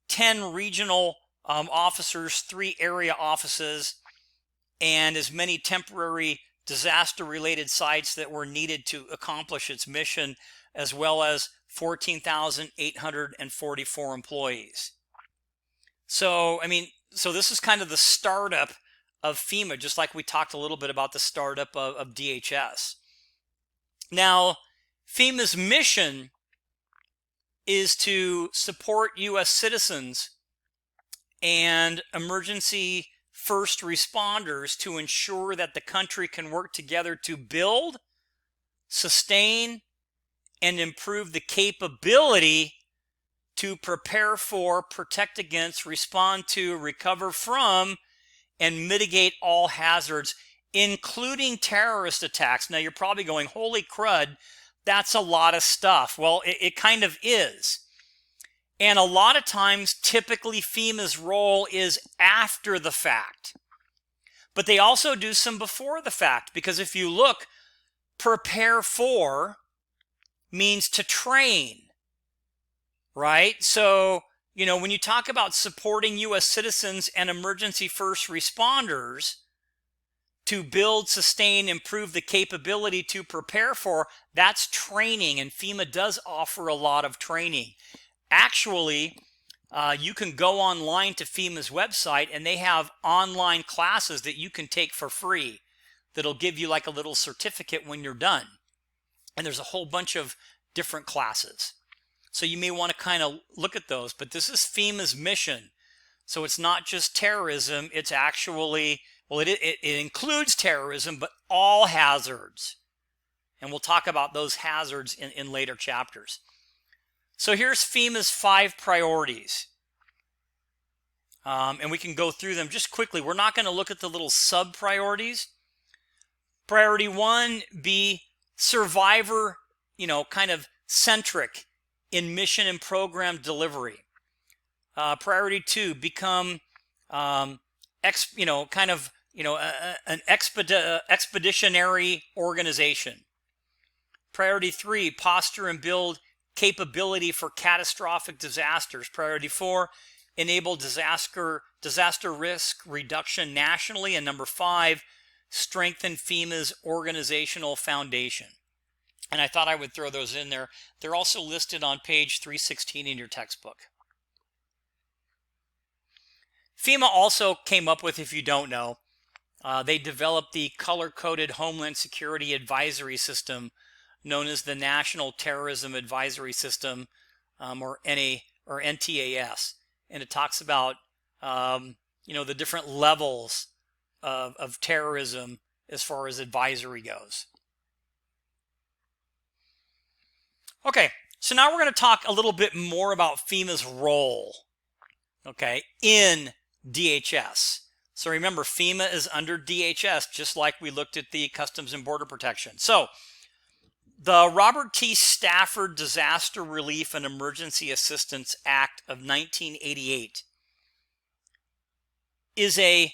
10 regional officers, 3 area offices, and as many temporary disaster-related sites that were needed to accomplish its mission, as well as 14,844 employees. So this is kind of the startup of FEMA, just like we talked a little bit about the startup of DHS. Now, FEMA's mission is to support U.S. citizens and emergency first responders to ensure that the country can work together to build, sustain, and improve the capability to prepare for, protect against, respond to, recover from, and mitigate all hazards, including terrorist attacks. Now, you're probably going, holy crud, that's a lot of stuff. Well, it kind of is. And a lot of times, typically, FEMA's role is after the fact. But they also do some before the fact, because if you look, prepare for means to train, right? So, when you talk about supporting U.S. citizens and emergency first responders to build, sustain, improve the capability to prepare for, that's training, and FEMA does offer a lot of training. Actually, you can go online to FEMA's website, and they have online classes that you can take for free that'll give you like a little certificate when you're done. And there's a whole bunch of different classes. So you may want to kind of look at those. But this is FEMA's mission. So it's not just terrorism. It's actually, it includes terrorism, but all hazards. And we'll talk about those hazards in later chapters. So here's FEMA's 5 priorities. And we can go through them just quickly. We're not going to look at the little sub-priorities. Priority 1, be survivor, kind of centric in mission and program delivery. Priority 2, become, an expeditionary organization. Priority 3, posture and build capability for catastrophic disasters. Priority 4, enable disaster risk reduction nationally. And number 5, strengthen FEMA's organizational foundation. and I thought I would throw those in there. They're also listed on page 316 in your textbook. FEMA also came up with, if you don't know, they developed the color-coded Homeland Security Advisory System known as the National Terrorism Advisory System, or NTAS. And it talks about the different levels of terrorism as far as advisory goes. Okay, so now we're going to talk a little bit more about FEMA's role, okay, in DHS. So remember, FEMA is under DHS, just like we looked at the Customs and Border Protection. So the Robert T. Stafford Disaster Relief and Emergency Assistance Act of 1988 is a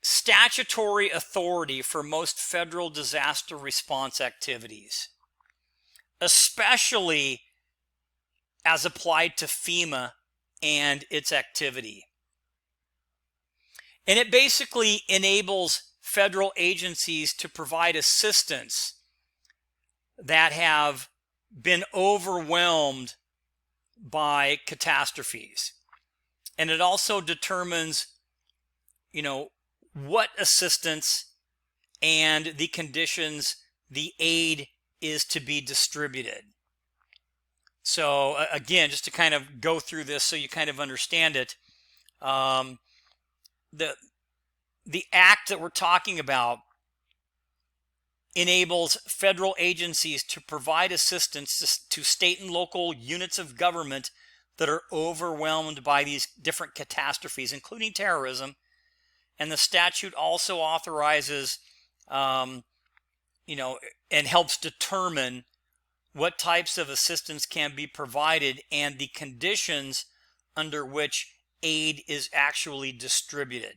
statutory authority for most federal disaster response activities, especially as applied to FEMA and its activity. And it basically enables federal agencies to provide assistance that have been overwhelmed by catastrophes. And it also determines, what assistance and the conditions the aid is to be distributed. So again, just to kind of go through this so you kind of understand it, the act that we're talking about enables federal agencies to provide assistance to state and local units of government that are overwhelmed by these different catastrophes, including terrorism. And the statute also authorizes, and helps determine what types of assistance can be provided and the conditions under which aid is actually distributed.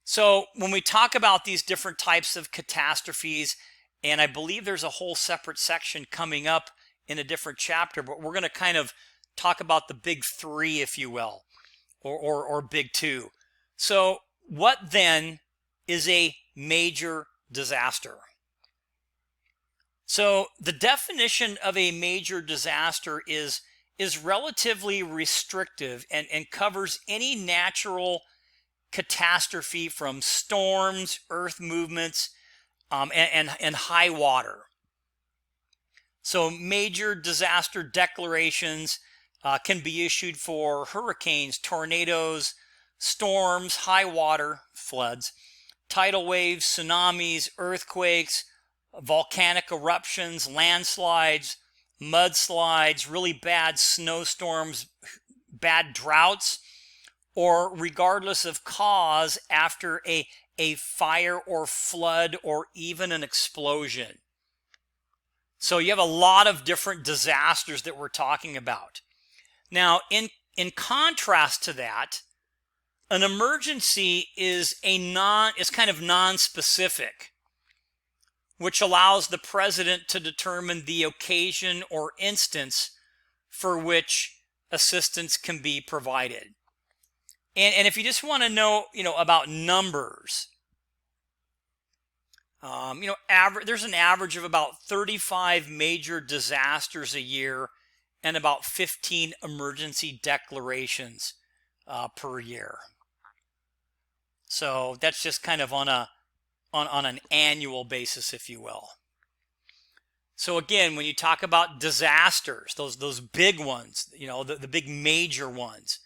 So when we talk about these different types of catastrophes, and I believe there's a whole separate section coming up in a different chapter, but we're going to kind of talk about the big three, if you will, or big two. So what then is a major disaster? So the definition of a major disaster is relatively restrictive and covers any natural catastrophe from storms, earth movements, and high water. So major disaster declarations can be issued for hurricanes, tornadoes, storms, high water, floods, tidal waves, tsunamis, earthquakes, volcanic eruptions, landslides, mudslides, really bad snowstorms, bad droughts, or regardless of cause after a fire or flood or even an explosion. So you have a lot of different disasters that we're talking about. Now, in contrast to that, an emergency is kind of non-specific, which allows the president to determine the occasion or instance for which assistance can be provided. And if you just want to know, about numbers, there's an average of about 35 major disasters a year and about 15 emergency declarations per year. So that's just kind of on an annual basis, if you will. So again, when you talk about disasters, those big ones, the big major ones.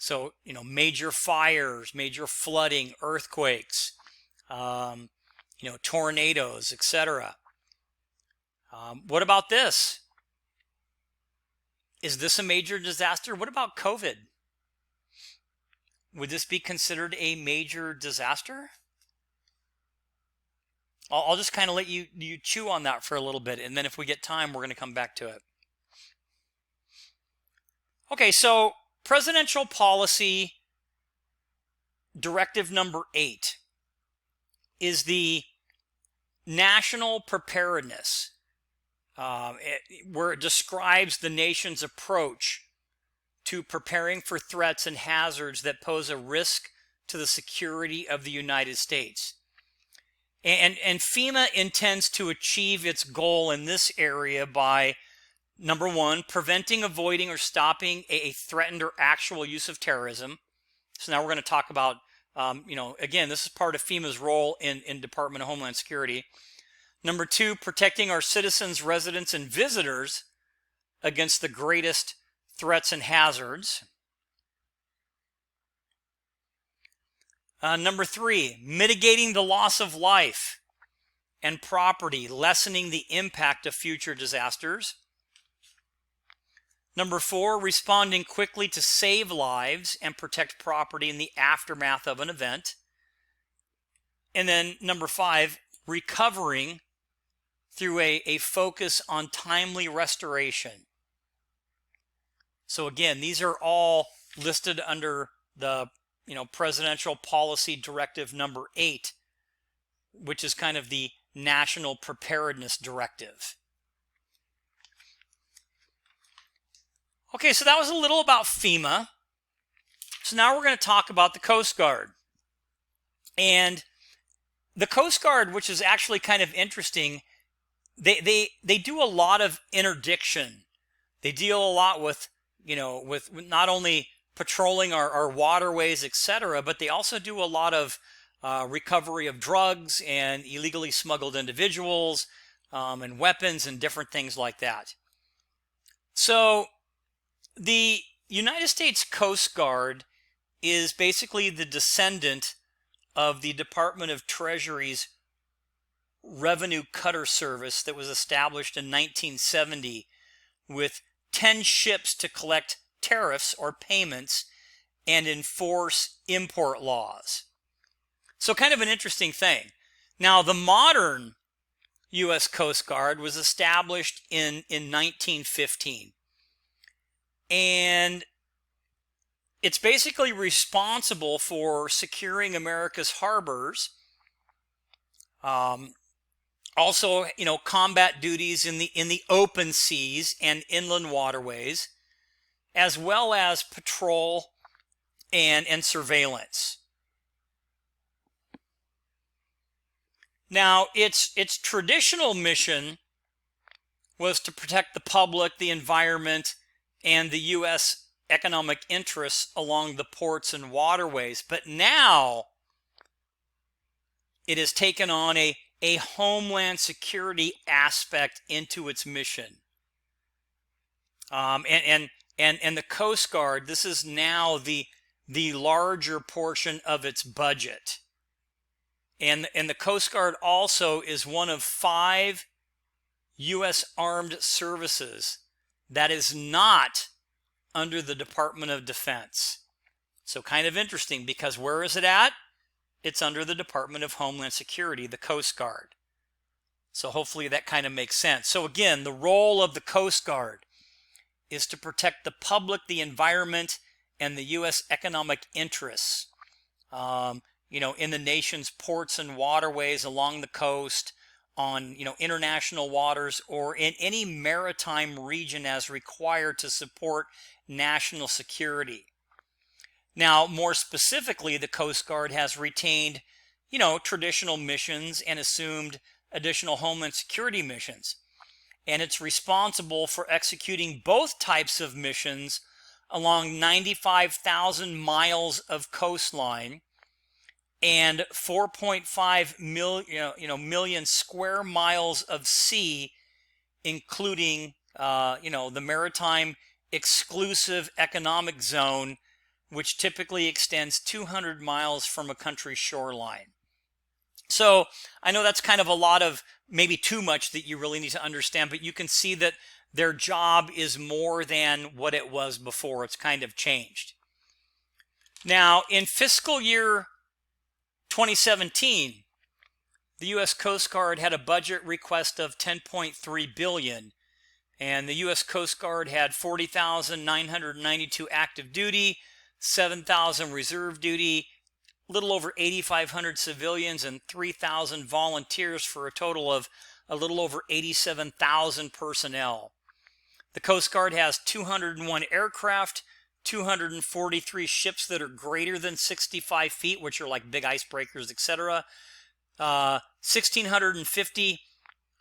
So, major fires, major flooding, earthquakes, tornadoes, etc. What about this? Is this a major disaster? What about COVID? Would this be considered a major disaster? I'll just kind of let you chew on that for a little bit, and then if we get time, we're going to come back to it. Okay, so Presidential Policy Directive number 8 is the national preparedness, where it describes the nation's approach to preparing for threats and hazards that pose a risk to the security of the United States. And FEMA intends to achieve its goal in this area by, number one, preventing, avoiding, or stopping a threatened or actual use of terrorism. So now we're going to talk about, again, this is part of FEMA's role in Department of Homeland Security. Number two, protecting our citizens, residents, and visitors against the greatest threats and hazards. Number three, mitigating the loss of life and property, lessening the impact of future disasters. Number four, responding quickly to save lives and protect property in the aftermath of an event. And then number five, recovering through a focus on timely restoration. So again, these are all listed under the Presidential Policy Directive number 8, which is kind of the National Preparedness Directive. Okay, so that was a little about FEMA. So now we're going to talk about the Coast Guard. And the Coast Guard, which is actually kind of interesting, they do a lot of interdiction. They deal a lot with not only patrolling our waterways, etc., but they also do a lot of recovery of drugs and illegally smuggled individuals and weapons and different things like that. So the United States Coast Guard is basically the descendant of the Department of Treasury's Revenue Cutter Service that was established in 1970 with 10 ships to collect tariffs or payments and enforce import laws. So kind of an interesting thing. Now, the modern U.S. Coast Guard was established in 1915. And it's basically responsible for securing America's harbors. Also, combat duties in the open seas and inland waterways, as well as patrol and surveillance. Now, its traditional mission was to protect the public, the environment, and the U.S. economic interests along the ports and waterways. But now, it has taken on a homeland security aspect into its mission. And the Coast Guard, this is now the larger portion of its budget. And the Coast Guard also is one of 5 U.S. Armed Services that is not under the Department of Defense. So kind of interesting, because where is it at? It's under the Department of Homeland Security, the Coast Guard. So hopefully that kind of makes sense. So again, the role of the Coast Guard is to protect the public, the environment, and the U.S. economic interests, in the nation's ports and waterways along the coast, on, international waters, or in any maritime region as required to support national security. Now, more specifically, the Coast Guard has retained, traditional missions and assumed additional Homeland Security missions. And it's responsible for executing both types of missions along 95,000 miles of coastline and 4.5 million square miles of sea, including, the Maritime Exclusive Economic Zone, which typically extends 200 miles from a country's shoreline. So I know that's kind of a lot of, maybe too much that you really need to understand, but you can see that their job is more than what it was before. It's kind of changed. Now, in fiscal year 2017, the U.S. Coast Guard had a budget request of $10.3 billion, and the U.S. Coast Guard had 40,992 active duty, 7,000 reserve duty, a little over 8,500 civilians, and 3,000 volunteers, for a total of a little over 87,000 personnel. The Coast Guard has 201 aircraft, 243 ships that are greater than 65 feet, which are like big icebreakers, etc., 1,650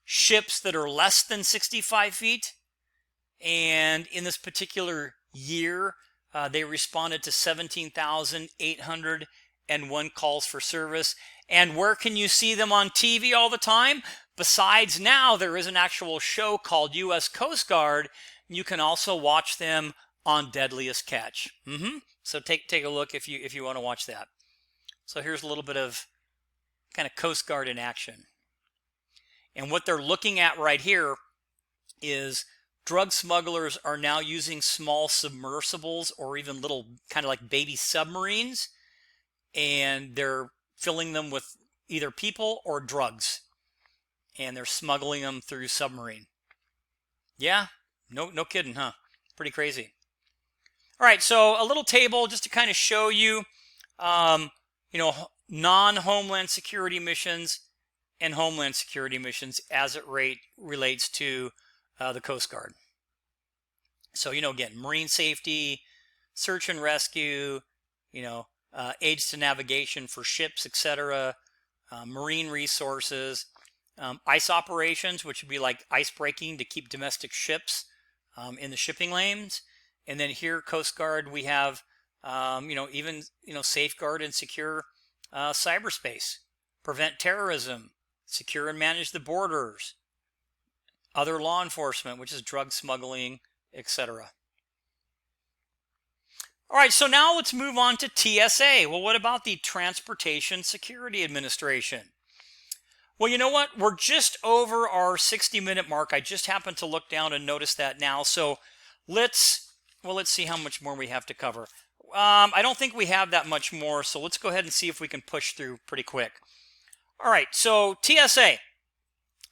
ships that are less than 65 feet. And in this particular year, they responded to 17,801 calls for service. And where can you see them on TV all the time? Besides now, there is an actual show called U.S. Coast Guard. You can also watch them on Deadliest Catch. So take a look if you want to watch that. So here's a little bit of kind of Coast Guard in action. And what they're looking at right here is drug smugglers are now using small submersibles or even little kind of like baby submarines, and they're filling them with either people or drugs, and they're smuggling them through submarine. Yeah, no kidding, huh? Pretty crazy. All right, so a little table just to kind of show you, non-Homeland Security missions and Homeland Security missions as it relates to the Coast Guard. So, again, marine safety, search and rescue, aids to navigation for ships, etc., marine resources, ice operations, which would be like ice breaking to keep domestic ships in the shipping lanes. And then here, Coast Guard, we have, even, safeguard and secure cyberspace, prevent terrorism, secure and manage the borders, other law enforcement, which is drug smuggling, etc. All right, so now let's move on to TSA. Well, what about the Transportation Security Administration? Well, you know what? We're just over our 60-minute mark. I just happened to look down and notice that now. So let's see how much more we have to cover. I don't think we have that much more, so let's go ahead and see if we can push through pretty quick. All right, so TSA.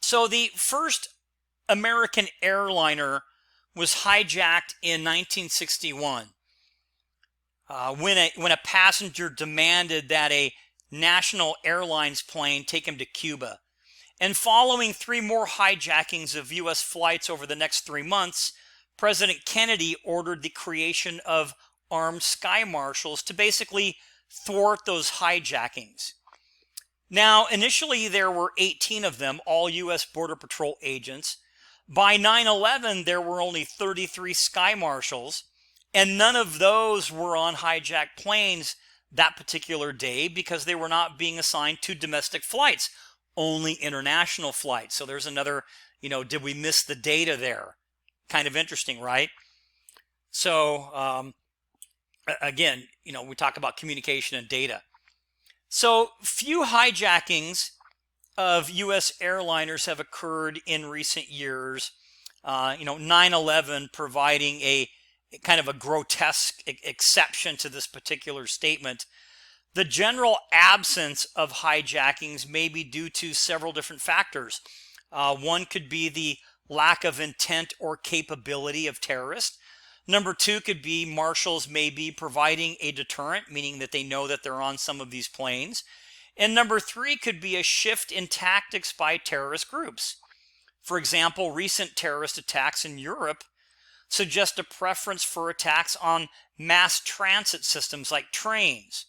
So the first American airliner was hijacked in 1961 when a passenger demanded that a national airlines plane take him to Cuba. And following 3 more hijackings of U.S. flights over the next 3 months, President Kennedy ordered the creation of armed sky marshals to basically thwart those hijackings. Now, initially there were 18 of them, all U.S. Border Patrol agents. By 9/11, there were only 33 sky marshals, and none of those were on hijacked planes that particular day because they were not being assigned to domestic flights, only international flights. So there's another, did we miss the data there? Kind of interesting, right? So, again, we talk about communication and data. So few hijackings of U.S. airliners have occurred in recent years. 9/11 providing a kind of a grotesque exception to this particular statement. The general absence of hijackings may be due to several different factors. One could be the lack of intent or capability of terrorists. Number 2 could be marshals may be providing a deterrent, meaning that they know that they're on some of these planes. And number 3 could be a shift in tactics by terrorist groups. For example, recent terrorist attacks in Europe suggest a preference for attacks on mass transit systems like trains.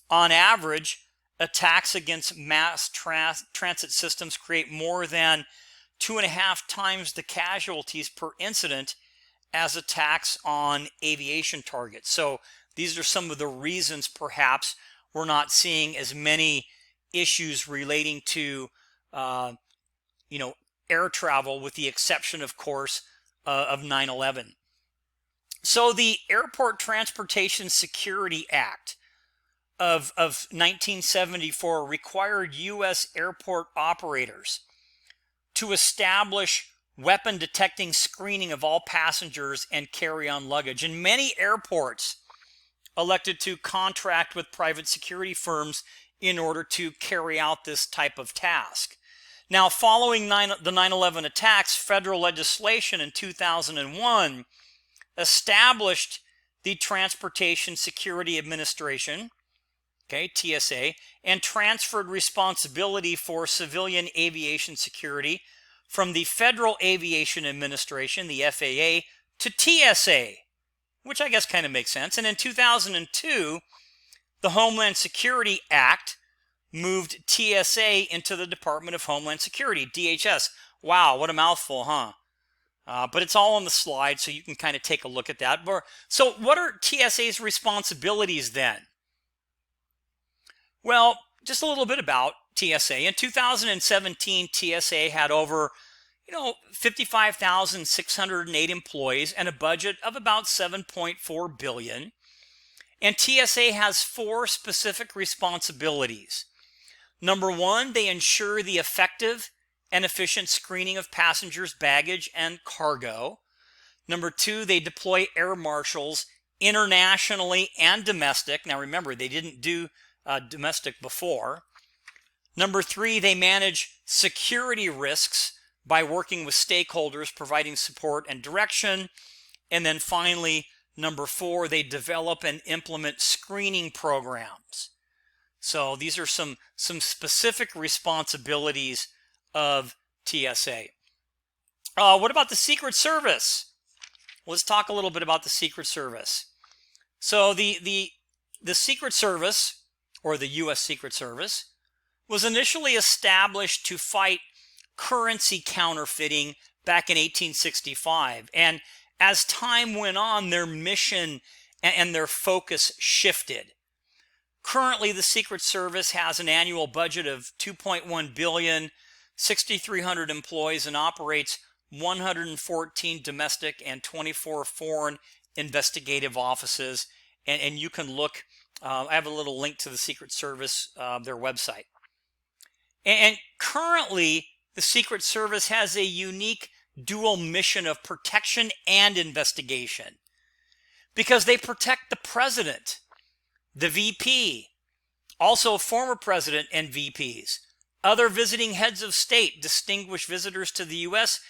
On average, attacks against mass transit systems create more than 2.5 times the casualties per incident as attacks on aviation targets. So these are some of the reasons perhaps we're not seeing as many issues relating to air travel, with the exception, of course, of 9/11. So the Airport Transportation Security Act of 1974 required U.S. airport operators to establish weapon detecting screening of all passengers and carry-on luggage. And many airports elected to contract with private security firms in order to carry out this type of task. Now, following the 9/11 attacks, federal legislation in 2001 established the Transportation Security Administration, TSA, and transferred responsibility for civilian aviation security from the Federal Aviation Administration, the FAA, to TSA, which I guess kind of makes sense. And in 2002, the Homeland Security Act moved TSA into the Department of Homeland Security, DHS. Wow, what a mouthful, huh? But it's all on the slide, so you can kind of take a look at that. So what are TSA's responsibilities then? Well, just a little bit about TSA. In 2017, TSA had over 55,608 employees and a budget of about $7.4 billion. And TSA has 4 specific responsibilities. Number 1, they ensure the effective and efficient screening of passengers, baggage, and cargo. Number 2, they deploy air marshals internationally and domestic. Now remember, they didn't do domestic before. Number 3, they manage security risks by working with stakeholders, providing support and direction. And then finally, number 4, they develop and implement screening programs. So these are some specific responsibilities of TSA. What about the Secret Service? Let's talk a little bit about the Secret Service. So the Secret Service, or the U.S. Secret Service, was initially established to fight currency counterfeiting back in 1865. And as time went on, their mission and their focus shifted. Currently, the Secret Service has an annual budget of $2.1 billion, 6,300 employees, and operates 114 domestic and 24 foreign investigative offices. And you can look, I have a little link to the Secret Service, their website. And currently, the Secret Service has a unique dual mission of protection and investigation, because they protect the president, the VP, also former president and VPs, other visiting heads of state, distinguished visitors to the U.S.,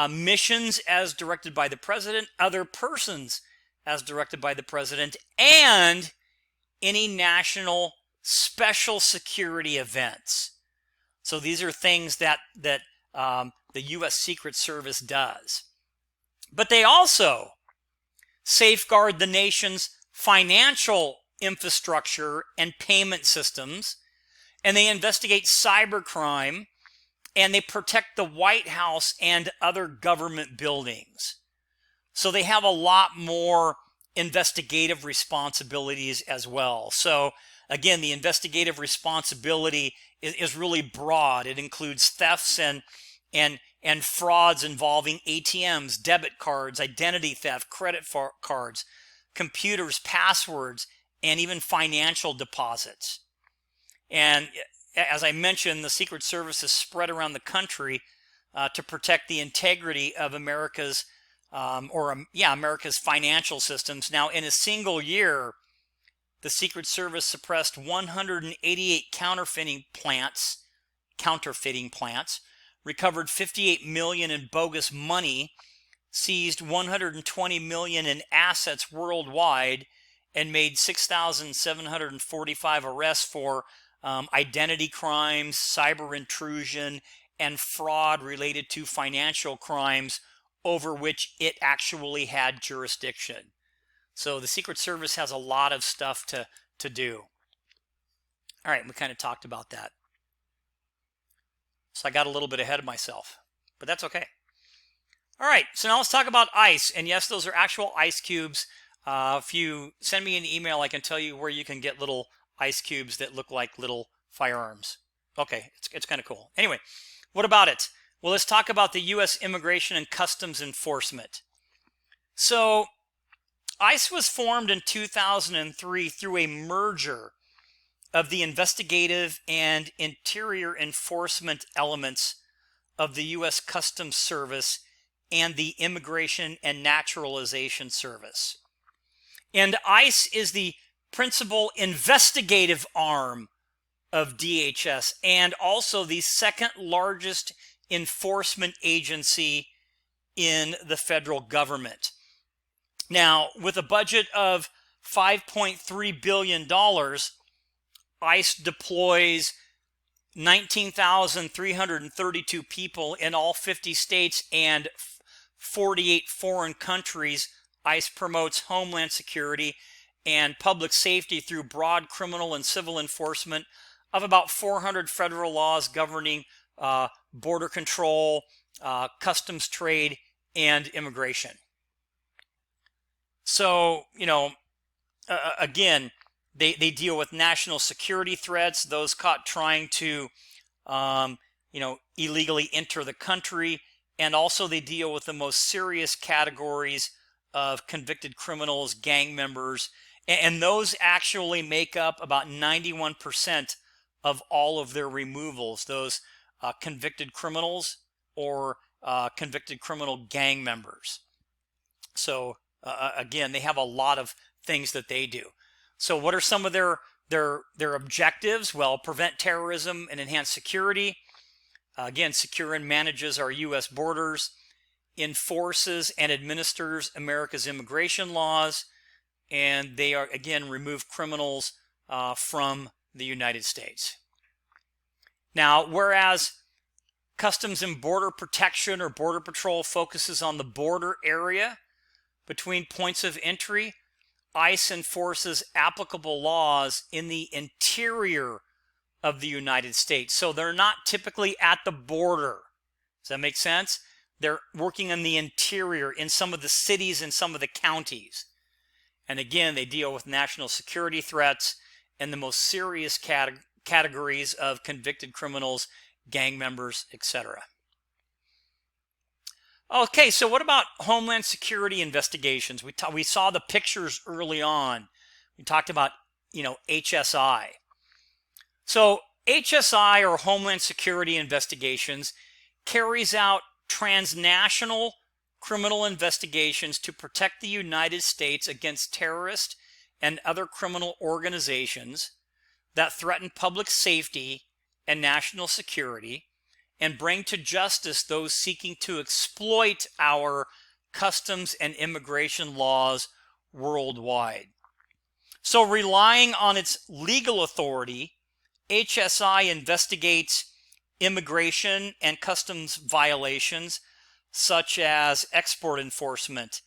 missions as directed by the president, other persons as directed by the president, and any national special security events. So these are things that the U.S. Secret Service does. But they also safeguard the nation's financial infrastructure and payment systems, and they investigate cybercrime, and they protect the White House and other government buildings. So they have a lot more investigative responsibilities as well. So again, the investigative responsibility is really broad. It includes thefts and frauds involving ATMs, debit cards, identity theft, credit cards, computers, passwords, and even financial deposits. And as I mentioned, the Secret Service is spread around the country to protect the integrity of America's financial systems. Now, in a single year, the Secret Service suppressed 188 counterfeiting plants, recovered $58 million in bogus money, seized $120 million in assets worldwide, and made 6,745 arrests for identity crimes, cyber intrusion, and fraud related to financial crimes over which it actually had jurisdiction. So the Secret Service has a lot of stuff to do. All right, we kind of talked about that. So I got a little bit ahead of myself, but that's okay. All right, so now let's talk about ice. And yes, those are actual ice cubes. If you send me an email, I can tell you where you can get little ice cubes that look like little firearms. Okay, it's kind of cool. Anyway, what about it? Well, let's talk about the U.S. Immigration and Customs Enforcement. So ICE was formed in 2003 through a merger of the investigative and interior enforcement elements of the U.S. Customs Service and the Immigration and Naturalization Service. And ICE is the principal investigative arm of DHS and also the second largest enforcement agency in the federal government. Now, with a budget of $5.3 billion, ICE deploys 19,332 people in all 50 states and 48 foreign countries. ICE promotes homeland security and public safety through broad criminal and civil enforcement, of about 400 federal laws governing border control, customs trade, and immigration. So, again, they deal with national security threats, those caught trying to, illegally enter the country, and also they deal with the most serious categories of convicted criminals, gang members, and those actually make up about 91% of all of their removals, those convicted criminals or convicted criminal gang members. So again, they have a lot of things that they do. So what are some of their objectives? Well, prevent terrorism and enhance security. Again, secure and manages our U.S. borders, enforces and administers America's immigration laws, and they are, again, remove criminals from the United States. Now, whereas Customs and Border Protection or Border Patrol focuses on the border area between points of entry, ICE enforces applicable laws in the interior of the United States. So they're not typically at the border. Does that make sense? They're working in the interior, in some of the cities and some of the counties. And again, they deal with national security threats and the most serious categories of convicted criminals, gang members, etc. Okay, so what about Homeland Security investigations? We saw the pictures early on. We talked about, HSI. So HSI, or Homeland Security Investigations, carries out transnational criminal investigations to protect the United States against terrorist and other criminal organizations that threaten public safety and national security, and bring to justice those seeking to exploit our customs and immigration laws worldwide. So, relying on its legal authority, HSI investigates immigration and customs violations such as export enforcement,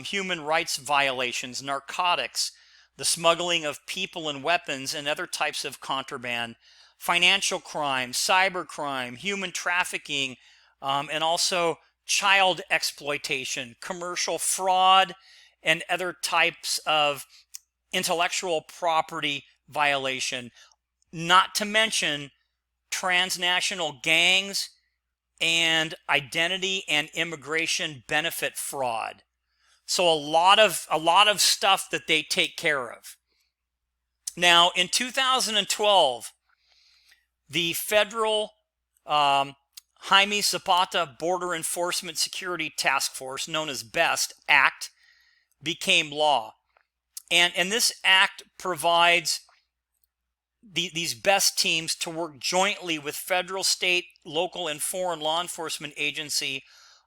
human rights violations, narcotics, the smuggling of people and weapons and other types of contraband, financial crime, cybercrime, human trafficking, and also child exploitation, commercial fraud, and other types of intellectual property violation, not to mention transnational gangs and identity and immigration benefit fraud. So a lot of stuff that they take care of. Now, in 2012, the federal Jaime Zapata Border Enforcement Security Task Force, known as BEST Act, became law. And this act provides these BEST teams to work jointly with federal, state, local, and foreign law enforcement agency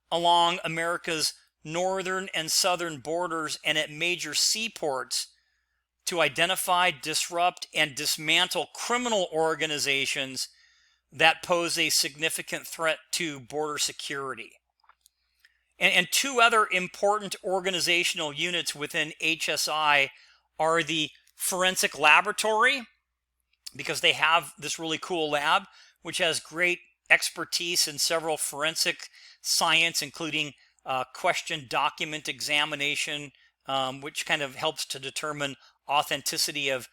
along America's northern and southern borders and at major seaports to identify, disrupt, and dismantle criminal organizations that pose a significant threat to border security. And two other important organizational units within HSI are the Forensic Laboratory, because they have this really cool lab, which has great expertise in several forensic science, including question document examination, which kind of helps to determine authenticity of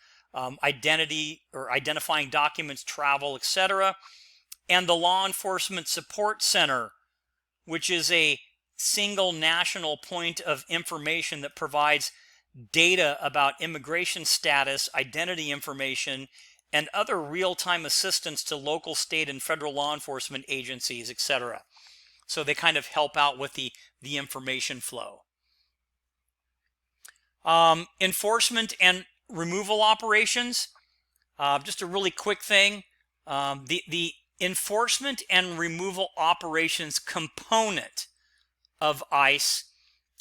identity or identifying documents, travel, etc. And the Law Enforcement Support Center, which is a single national point of information that provides data about immigration status, identity information, and other real-time assistance to local, state, and federal law enforcement agencies, etc. So they kind of help out with the information flow. Enforcement and removal operations. Just a really quick thing. The enforcement and removal operations component of ICE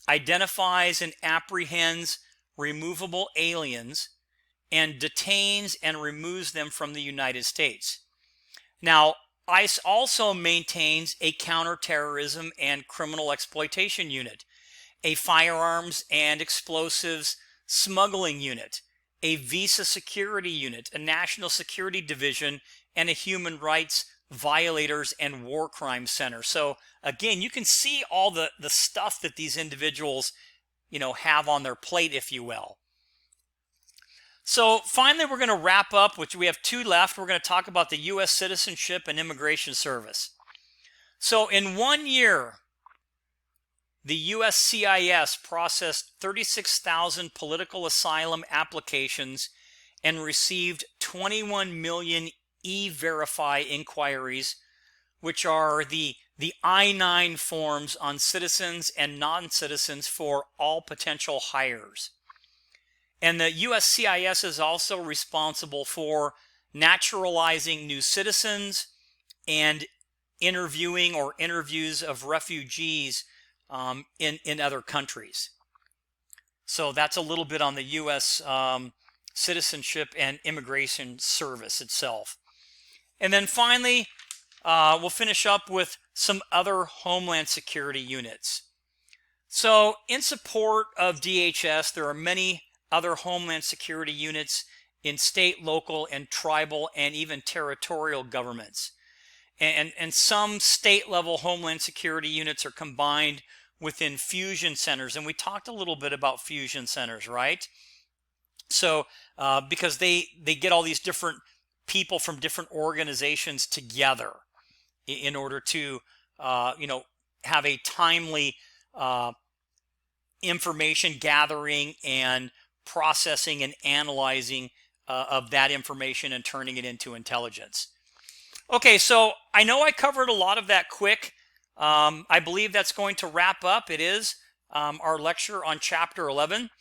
identifies and apprehends removable aliens and detains and removes them from the United States. Now, ICE also maintains a counterterrorism and criminal exploitation unit, a firearms and explosives smuggling unit, a visa security unit, a national security division, and a human rights violators and war crime center. So again, you can see all the stuff that these individuals, have on their plate, if you will. So finally, we're going to wrap up, which we have 2 left. We're going to talk about the U.S. Citizenship and Immigration Service. So in 1 year, the USCIS processed 36,000 political asylum applications and received 21 million E-Verify inquiries, which are the I-9 forms on citizens and non-citizens for all potential hires. And the USCIS is also responsible for naturalizing new citizens and interviewing or interviews of refugees in other countries. So that's a little bit on the U.S. Citizenship and Immigration Service itself. And then finally, we'll finish up with some other Homeland Security units. So in support of DHS, there are many other Homeland Security units in state, local, and tribal, and even territorial governments. And some state-level Homeland Security units are combined within fusion centers. And we talked a little bit about fusion centers, right? So because they get all these different people from different organizations together in order to, have a timely information gathering and processing and analyzing of that information and turning it into intelligence. Okay, so I know I covered a lot of that quick. I believe that's going to wrap up. It is our lecture on Chapter 11.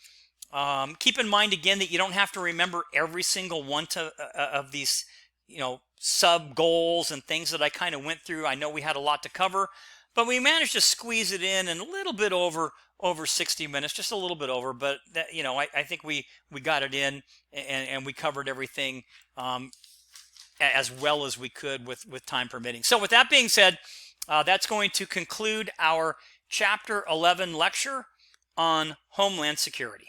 Keep in mind again that you don't have to remember every single one of these, sub goals and things that I kind of went through. I know we had a lot to cover, but we managed to squeeze it in a little bit over 60 minutes, just a little bit over. But that, I think we got it in and we covered everything as well as we could with time permitting. So with that being said, that's going to conclude our Chapter 11 lecture on Homeland Security.